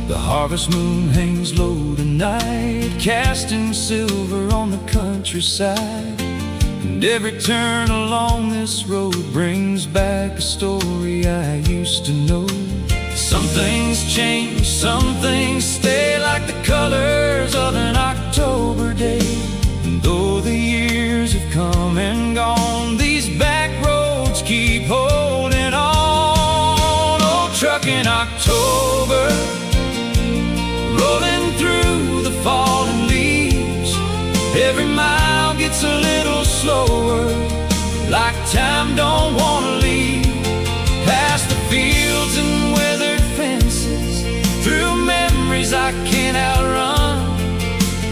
The harvest moon hangs low tonight, casting silver on the countryside. And every turn along this road brings back a story I used to know. Some things change, some things stay, like the colors of an October day. And though the years have come and gone, these back roads keep holding on. Old truck in October, rolling through the fallen leaves. Every mile gets a little slower, like time don't wanna leave. Past the fields and weathered fences, through memories I can't outrun.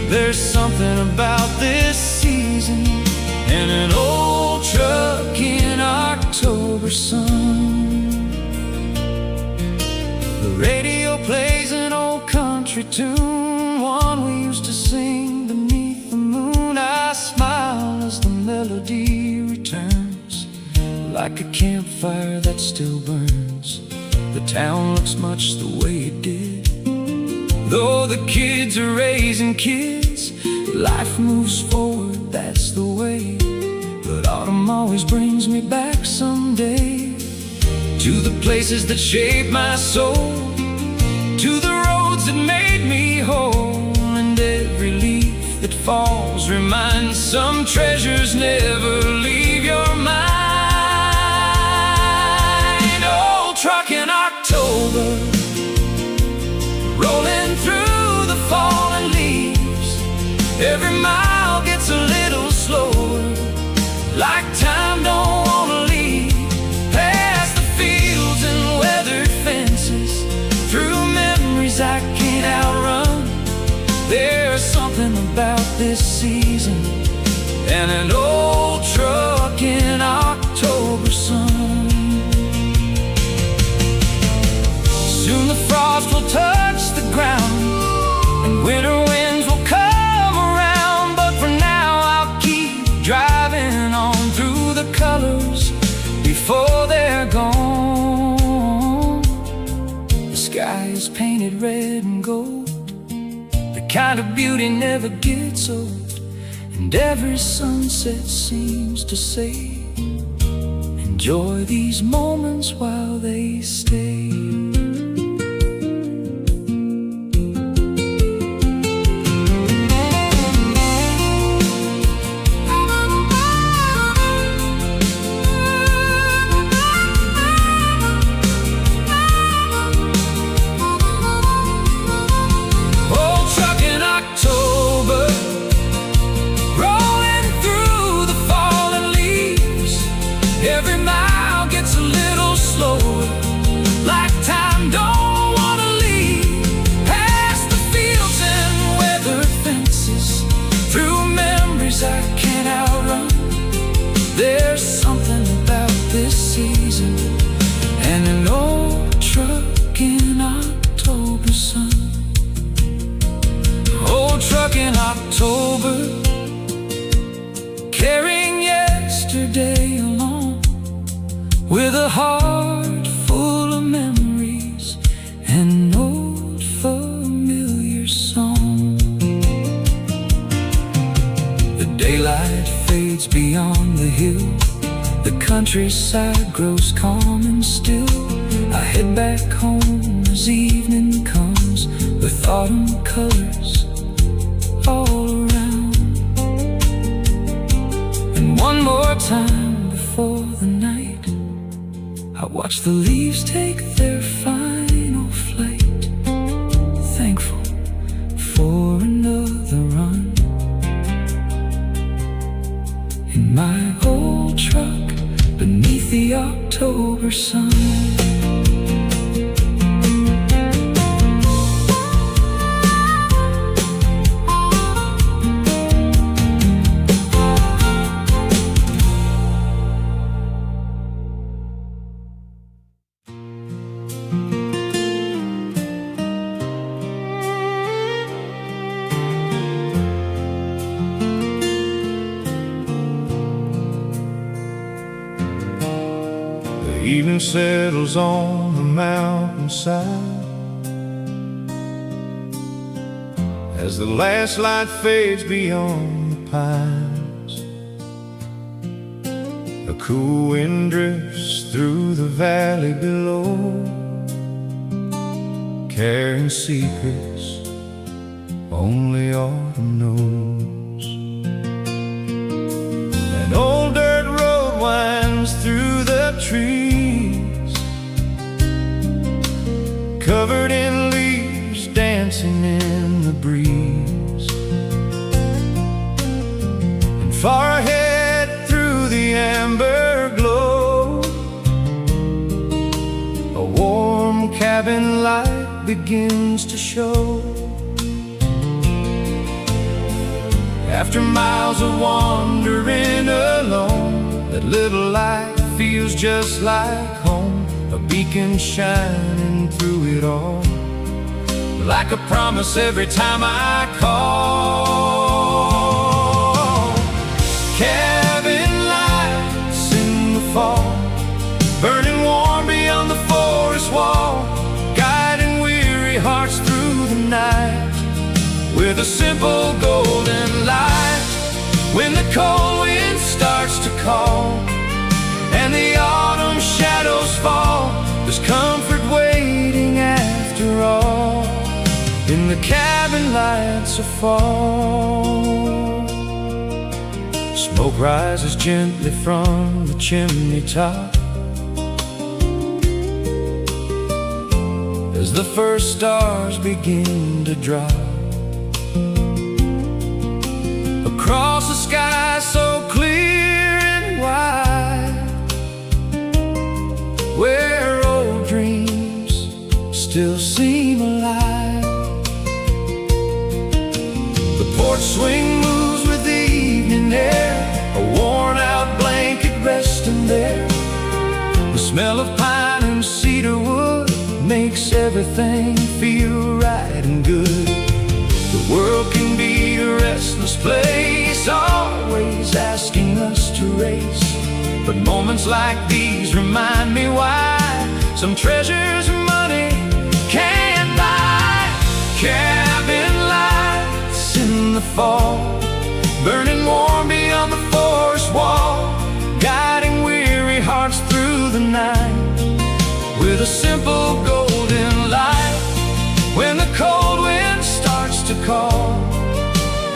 There's something about this season and an old truck in October sun. The radio plays an old country tune, one we used to sing beneath the moon. I smile as the melody returns, like a campfire that still burns. The town looks much the way it did, though the kids are raising kids. fades. Life moves forward, that's the way. But autumn always brings me back someday, to the places that shaped my soul, to the roads that made me whole. And every leaf that falls reminds some treasures never leave your mind. Old truck in October, rolling through the fallen leaves. Every mile gets a little slower, like time don't wanna leave. Past the fields and weathered fences, through memories I can't outrun. There's something about this season and an old truck in October sun. Soon the frost will touch the ground and winter winds will come around. But for now I'll keep driving on through the colors before they're gone. The sky is painted red and gold, the kind of beauty never gets old. And every sunset seems to say, enjoy these moments while they stay. Every mile gets a little slower, like time don't wanna leave. Past the fields and weathered fences, through memories I can't outrun. There's something about this season and an old truck in October sun. Old truck in October, carrying yesterday along, with a heart full of memories and an old familiar song. The daylight fades beyond the hill, the countryside grows calm and still. I head back home as evening comes, with autumn colors all around. And one more time before the night, I watch the leaves take their final flight, thankful for another run in my old truck beneath the October sun. The evening settles on the mountainside as the last light fades beyond the pines. A cool wind drifts through the valley below, carrying secrets only autumn knows. An old dirt road winds through the trees, covered in leaves dancing in the breeze. And far ahead through the amber glow, a warm cabin light begins to show. After miles of wandering alone, that little light feels just like home, a beacon shining through it all, like a promise every time I call. Cabin lights in the fall, burning warm beyond the forest wall, guiding weary hearts through the night with a simple goal lights are fall. Smoke rises gently from the chimney top as the first stars begin to drop. Across the sky so clear and wide, where old dreams still seem alive. The porch swing moves with the evening air, a worn-out blanket resting there. The smell of pine and cedar wood makes everything feel right and good. The world can be a restless place, always asking us to race. But moments like these remind me why some treasures money can't buy. Cabin lights in the fall, burning warm beyond the forest wall, guiding weary hearts through the night with a simple golden light. When the cold wind starts to call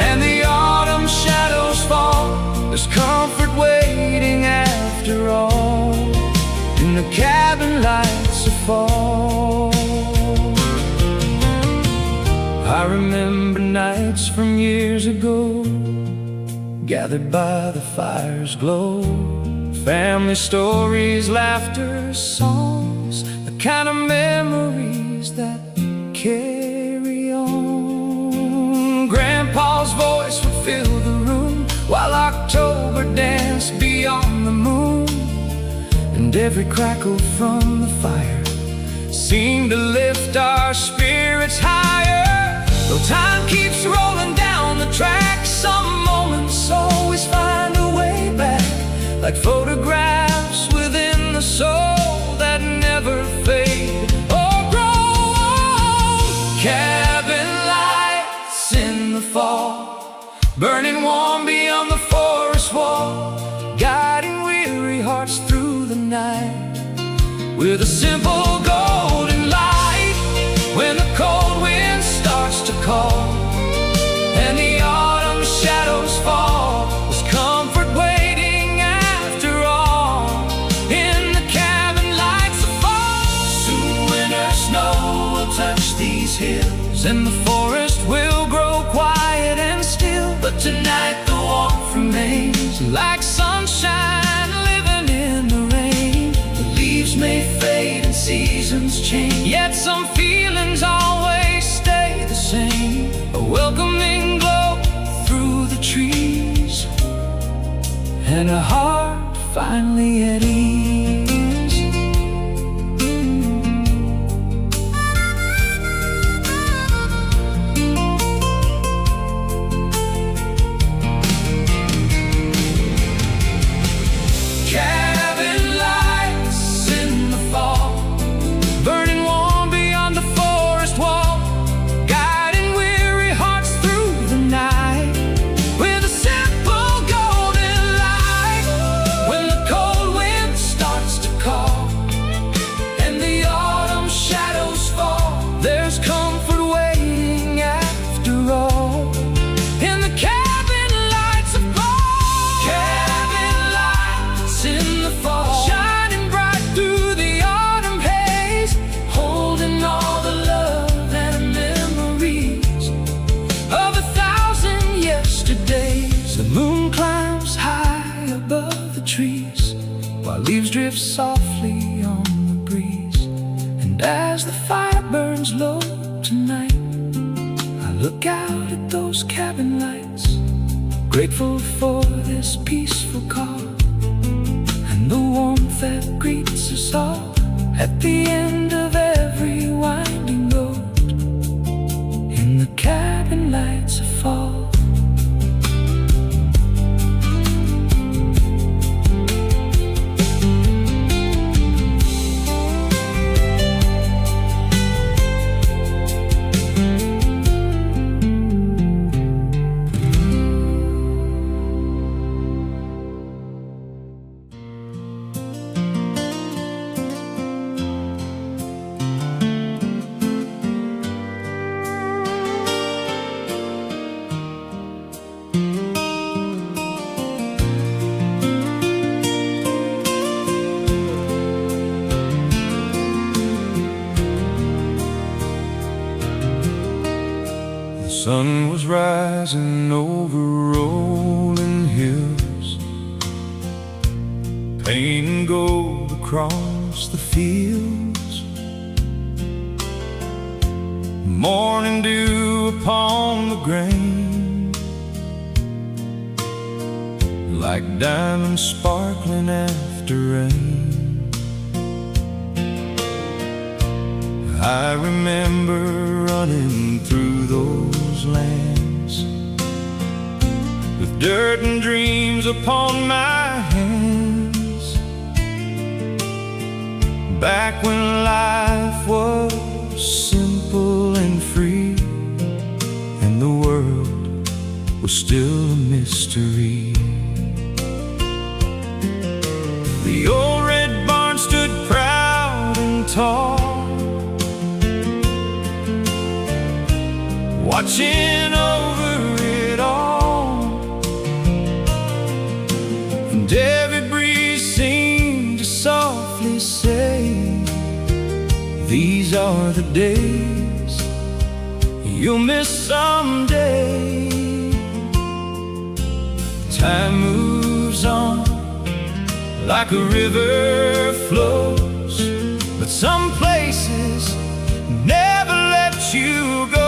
and the autumn shadows fall, there's comfort waiting after all in the cabin lights of fall. I remember nights from years ago, gathered by the fire's glow. Family stories, laughter, songs, the kind of memories that carry on. Grandpa's voice would fill the room while October danced beyond the moon, and every crackle from the fire seemed to lift our spirits higher. Though time keeps rolling down the track, some moments always find a way back, like photographs within the soul that never fade or grow old. Cabin lights in the fall, burning warm beyond the forest wall, guiding weary hearts through the night with a simple golden light. When the cold wind starts to call and the autumn shadows fall, there's comfort waiting after all in the cabin lights of fall. Soon winter snow will touch these hills and the forest will grow quiet and still, but tonight the warmth remains like sunshine living in the rain. The leaves may fade and seasons change, yet some feelings always stay the same. A welcoming glow through the trees and a heart finally at ease. Cabin lights in the fall, burning warm beyond the forest wall, guiding weary hearts through the night with a simple golden light. When the cold wind starts to call and the autumn shadows fall, there's comfort waiting after all in the cabin lights of fall. Cabin lights in the fall, shining bright through the autumn haze, holding all the love and memories of 1,000 yesterdays. The moon climbs high above the trees while leaves drift softly on the breeze, and as the fire burns low tonight, I look out at those cabin lights, grateful for this peaceful call and the warmth that greets us all at the end of every winding road in the cabin lights of fall. sun was rising over rolling hills, painting gold across the fields. Morning dew upon the grain, like diamonds sparkling after rain. I remember running through those lands with dirt and dreams upon my hands, back when life was simple and free and the world was still a mystery. The old red barn stood proud and tall, watching over it all, and every breeze seemed to softly say, these are the days you'll miss someday. Time moves on like a river flows, but some places never let you go.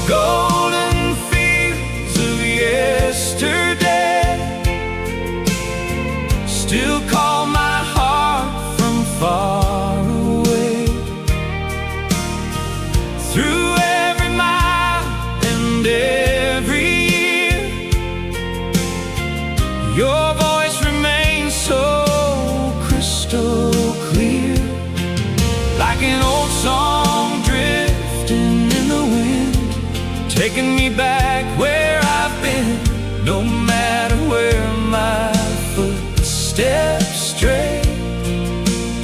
Golden fields of yesterday still call my heart from far away. Through every mile and every year, your voice remains so crystal clear, like an old song drifting in the wind, taking me back where I've been, no matter where my footsteps stray,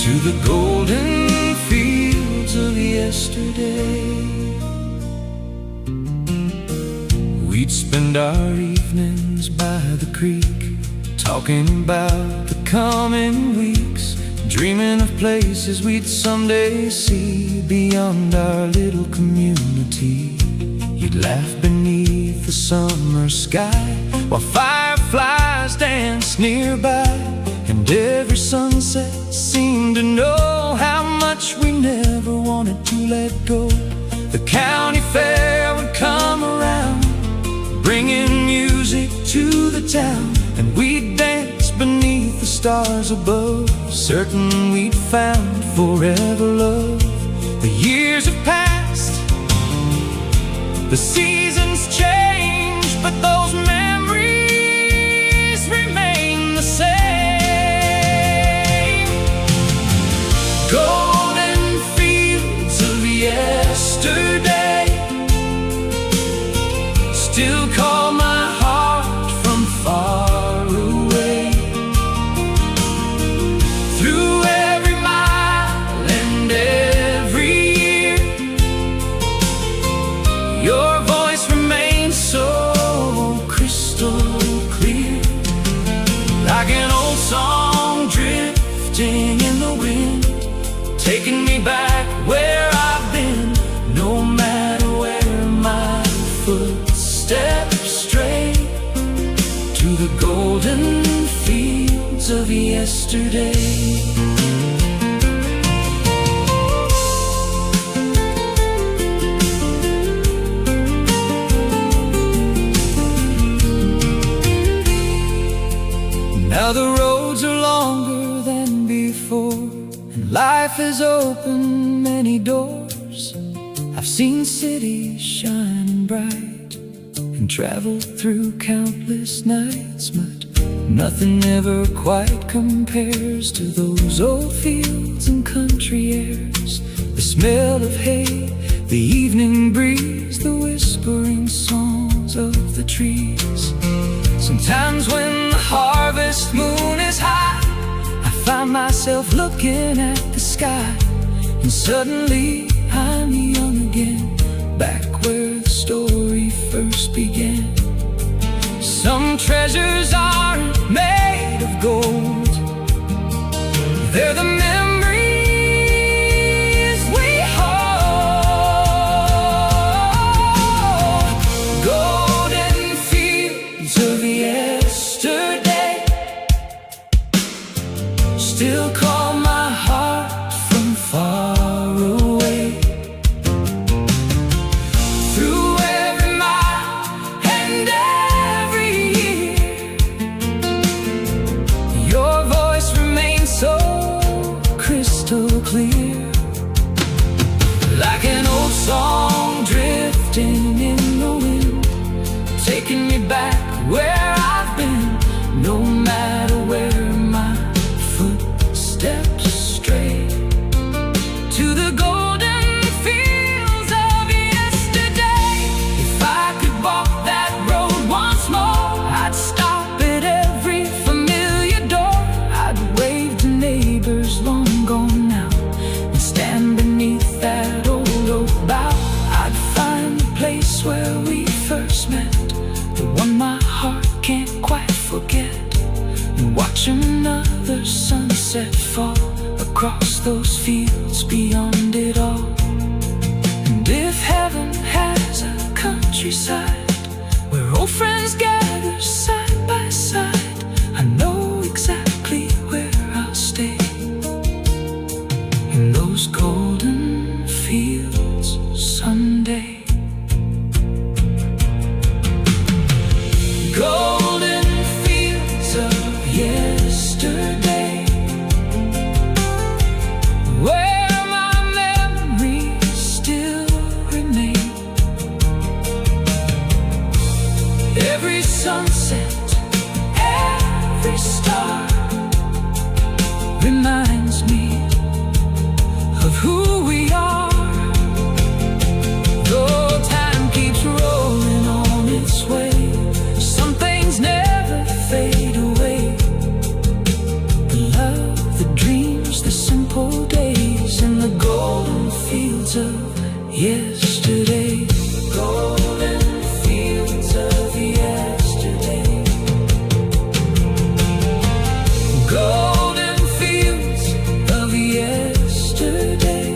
to the golden fields of yesterday. We'd spend our evenings by the creek, talking about the coming weeks, dreaming of places we'd someday see beyond our little community. You'd laugh beneath the summer sky while fireflies danced nearby, and every sunset seemed to know how much we never wanted to let go. The county fair would come around, bringing music to the town, and we'd dance beneath the stars above, certain we'd found forever love. The years have passed, the seasons change, but those memories remain the same. Golden fields of yesterday still call my heart from far away. Through every mile and every year, your voice remains so crystal clear, like an old song drifting in the wind, taking me back where I've been, no matter where my footsteps stray, to the golden fields of yesterday. Now the roads are longer than before, and life has opened many doors. I've seen cities shine bright and traveled through countless nights, but nothing ever quite compares to those old fields and country airs. The smell of hay, the evening breeze, the whispering songs of the trees. Sometimes when the harvest moon is high, I find myself looking at the sky, and suddenly I'm young again, back where the story first began. Some treasures aren't made of gold, they're the memories we hold. taking me back where I've been, no matter where my footsteps stray, to the golden fields of yesterday. If I could walk that road once more, I'd stop at every familiar door. I'd wave to neighbors long gone now and stand beneath that old oak bough. I'd find the place where we first met, the one my heart can't quite forget, and watch another sunset fall across those fields beyond it all. And if heaven has a countryside where old friends gather side by side, I know exactly where I'll stay, in those golden fields someday. Golden fields of yesterday, where my memories still remain. Every sunset, every star reminds me of who we are. Though time keeps rolling on its way, some things never fade away. The love, the dreams, the simple days in the golden fields of yesterday. Golden fields of yesterday. Golden fields of yesterday.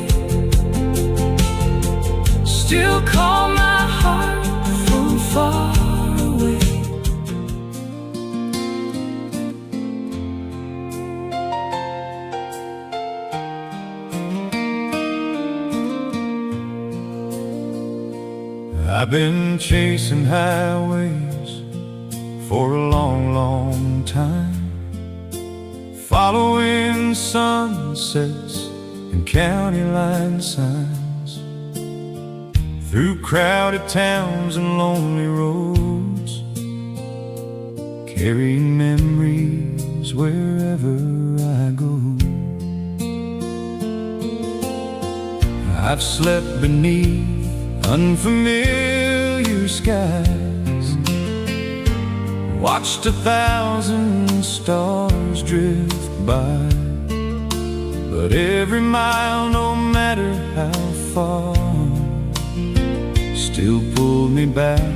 Still call my heart from far away. I've been chasing highways for a long, long time, following sunsets and county line signs, through crowded towns and lonely roads, carrying memories wherever I go. I've slept beneath unfamiliar skies, watched 1,000 stars drift by, but every mile, no matter how far, still pulled me back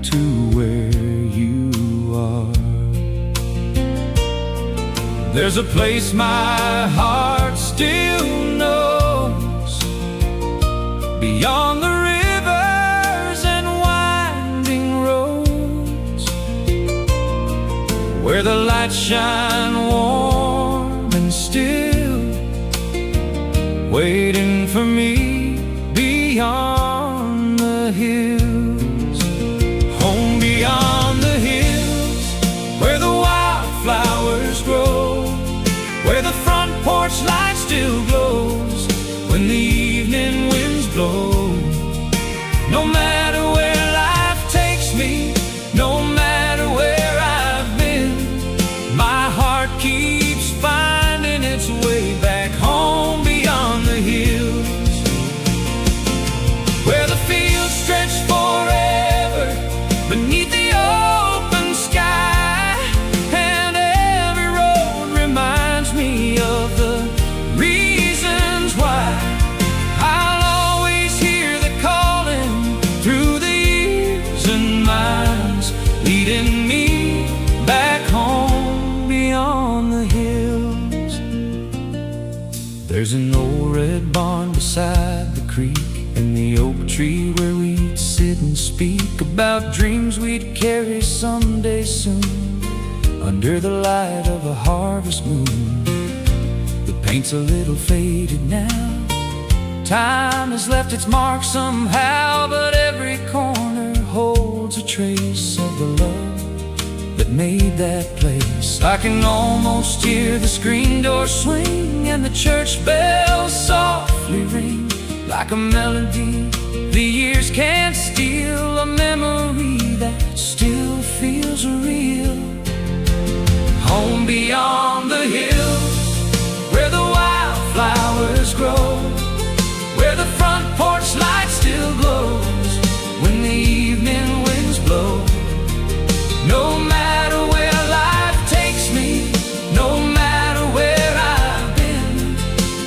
to where you are. There's a place my heart still knows, beyond the rivers and winding roads, where the lights shine warm and still, waiting for me beyond the hills. Home beyond the hills, where the wildflowers grow, where the front porch light still glows when the evening winds blow. No matter where life takes me, no matter where I've been, my heart keeps finding its way back home beyond the hills, where the fields stretch forever beneath the open sky, and every road reminds me of the reasons why. I'll always hear the calling through the years and miles, leading me back home beyond the hills. There's an old red barn beside the creek, and the oak tree where we'd sit and speak about dreams we'd carry someday soon, under the light of a harvest moon. The paint's a little faded now, time has left its mark somehow, but every corner holds a trace of the love that made that place. I can almost hear the screen door swing and the church bells softly ring, like a melody the years can't steal, a memory that still blow. No matter where life takes me, no matter where I've been,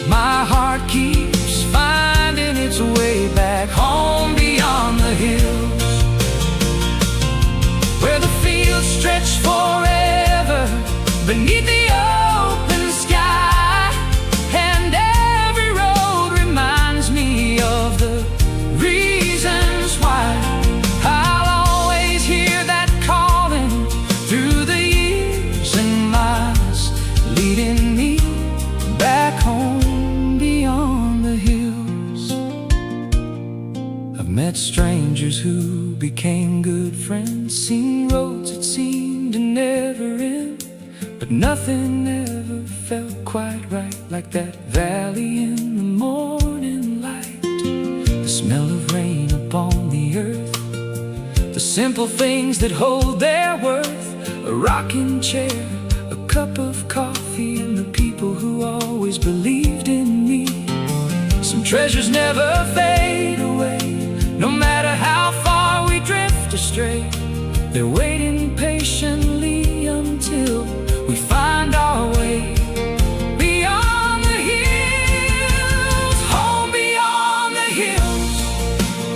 my heart keeps finding its way back home beyond the hills, where the fields stretch forever beneath the open sky, and every road reminds me of the reasons why. I'll always hear that calling through the years and miles, leading me back home beyond the hills. I've met strangers who became good friends, seen roads that seemed to never end, but nothing ever felt quite right like that valley in the morning light. The smell of rain upon the earth, the simple things that hold their worth, a rocking chair, a cup of coffee, and the people who always believed in me. Some treasures never fade away, no matter how far we drift astray. They're waiting patiently until we find our way beyond the hills, home beyond the hills,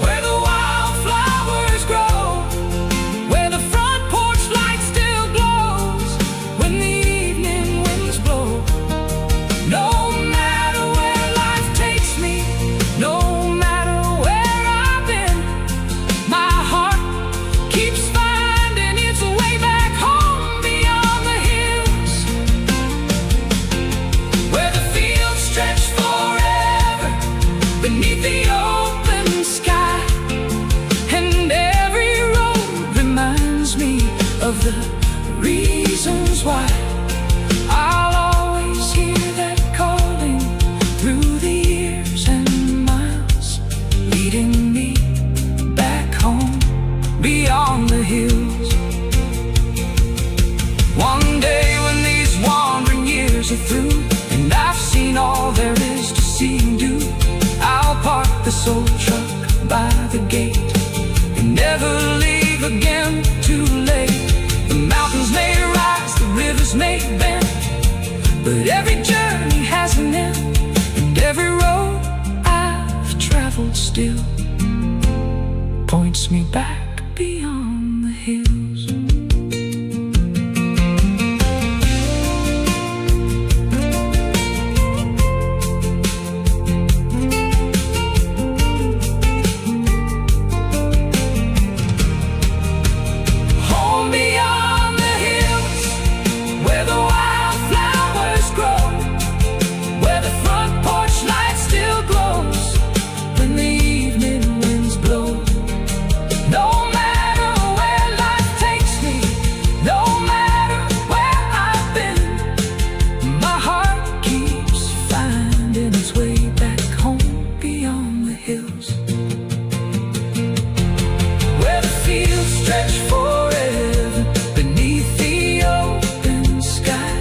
where the wildflowers grow, where the front porch light still glows when the evening winds blow. No matter where life takes me, no matter where I've been, my heart keeps finding its way back home beyond the hills, where the fields stretch forever beneath the open sky, and every road reminds me of the reasons why. I'll always hear that calling through the years and miles, leading me back home beyond the hills. One day when these wandering years are through, and I've seen all there is to see and do, I'll park this old truck by the gate and never leave again too late. The mountains may rise, the rivers may bend, but every journey has an end, and every road I've traveled still points me back beyond the hills. Home beyond the hills, where the wildflowers grow, where the front porch light still glows when the evening winds blow. No matter where life takes me, no matter where I've been, my heart keeps finding its way back home beyond the hills, where the fields stretch forever beneath the open sky,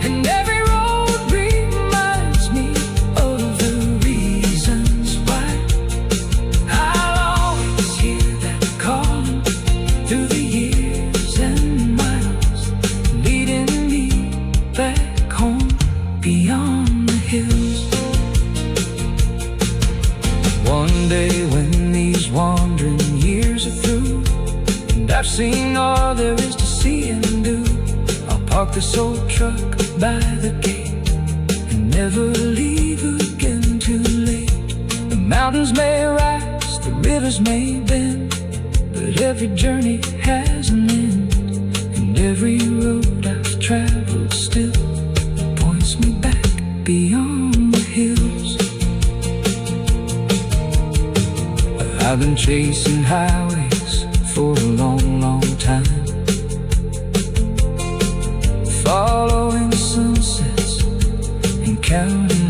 and every road reminds me of the reasons why. I'll always hear that calling through the years and miles, leading me back home beyond the hills. One day when these wandering years are through, and I've seen all there is to see and do, I'll park this old truck by the gate and never leave again too late. The mountains may rise, the rivers may bend, but every journey has an end, and every road I've traveled still points me back beyond the hills. I've been chasing highways for a long, long time, following sunsets and counting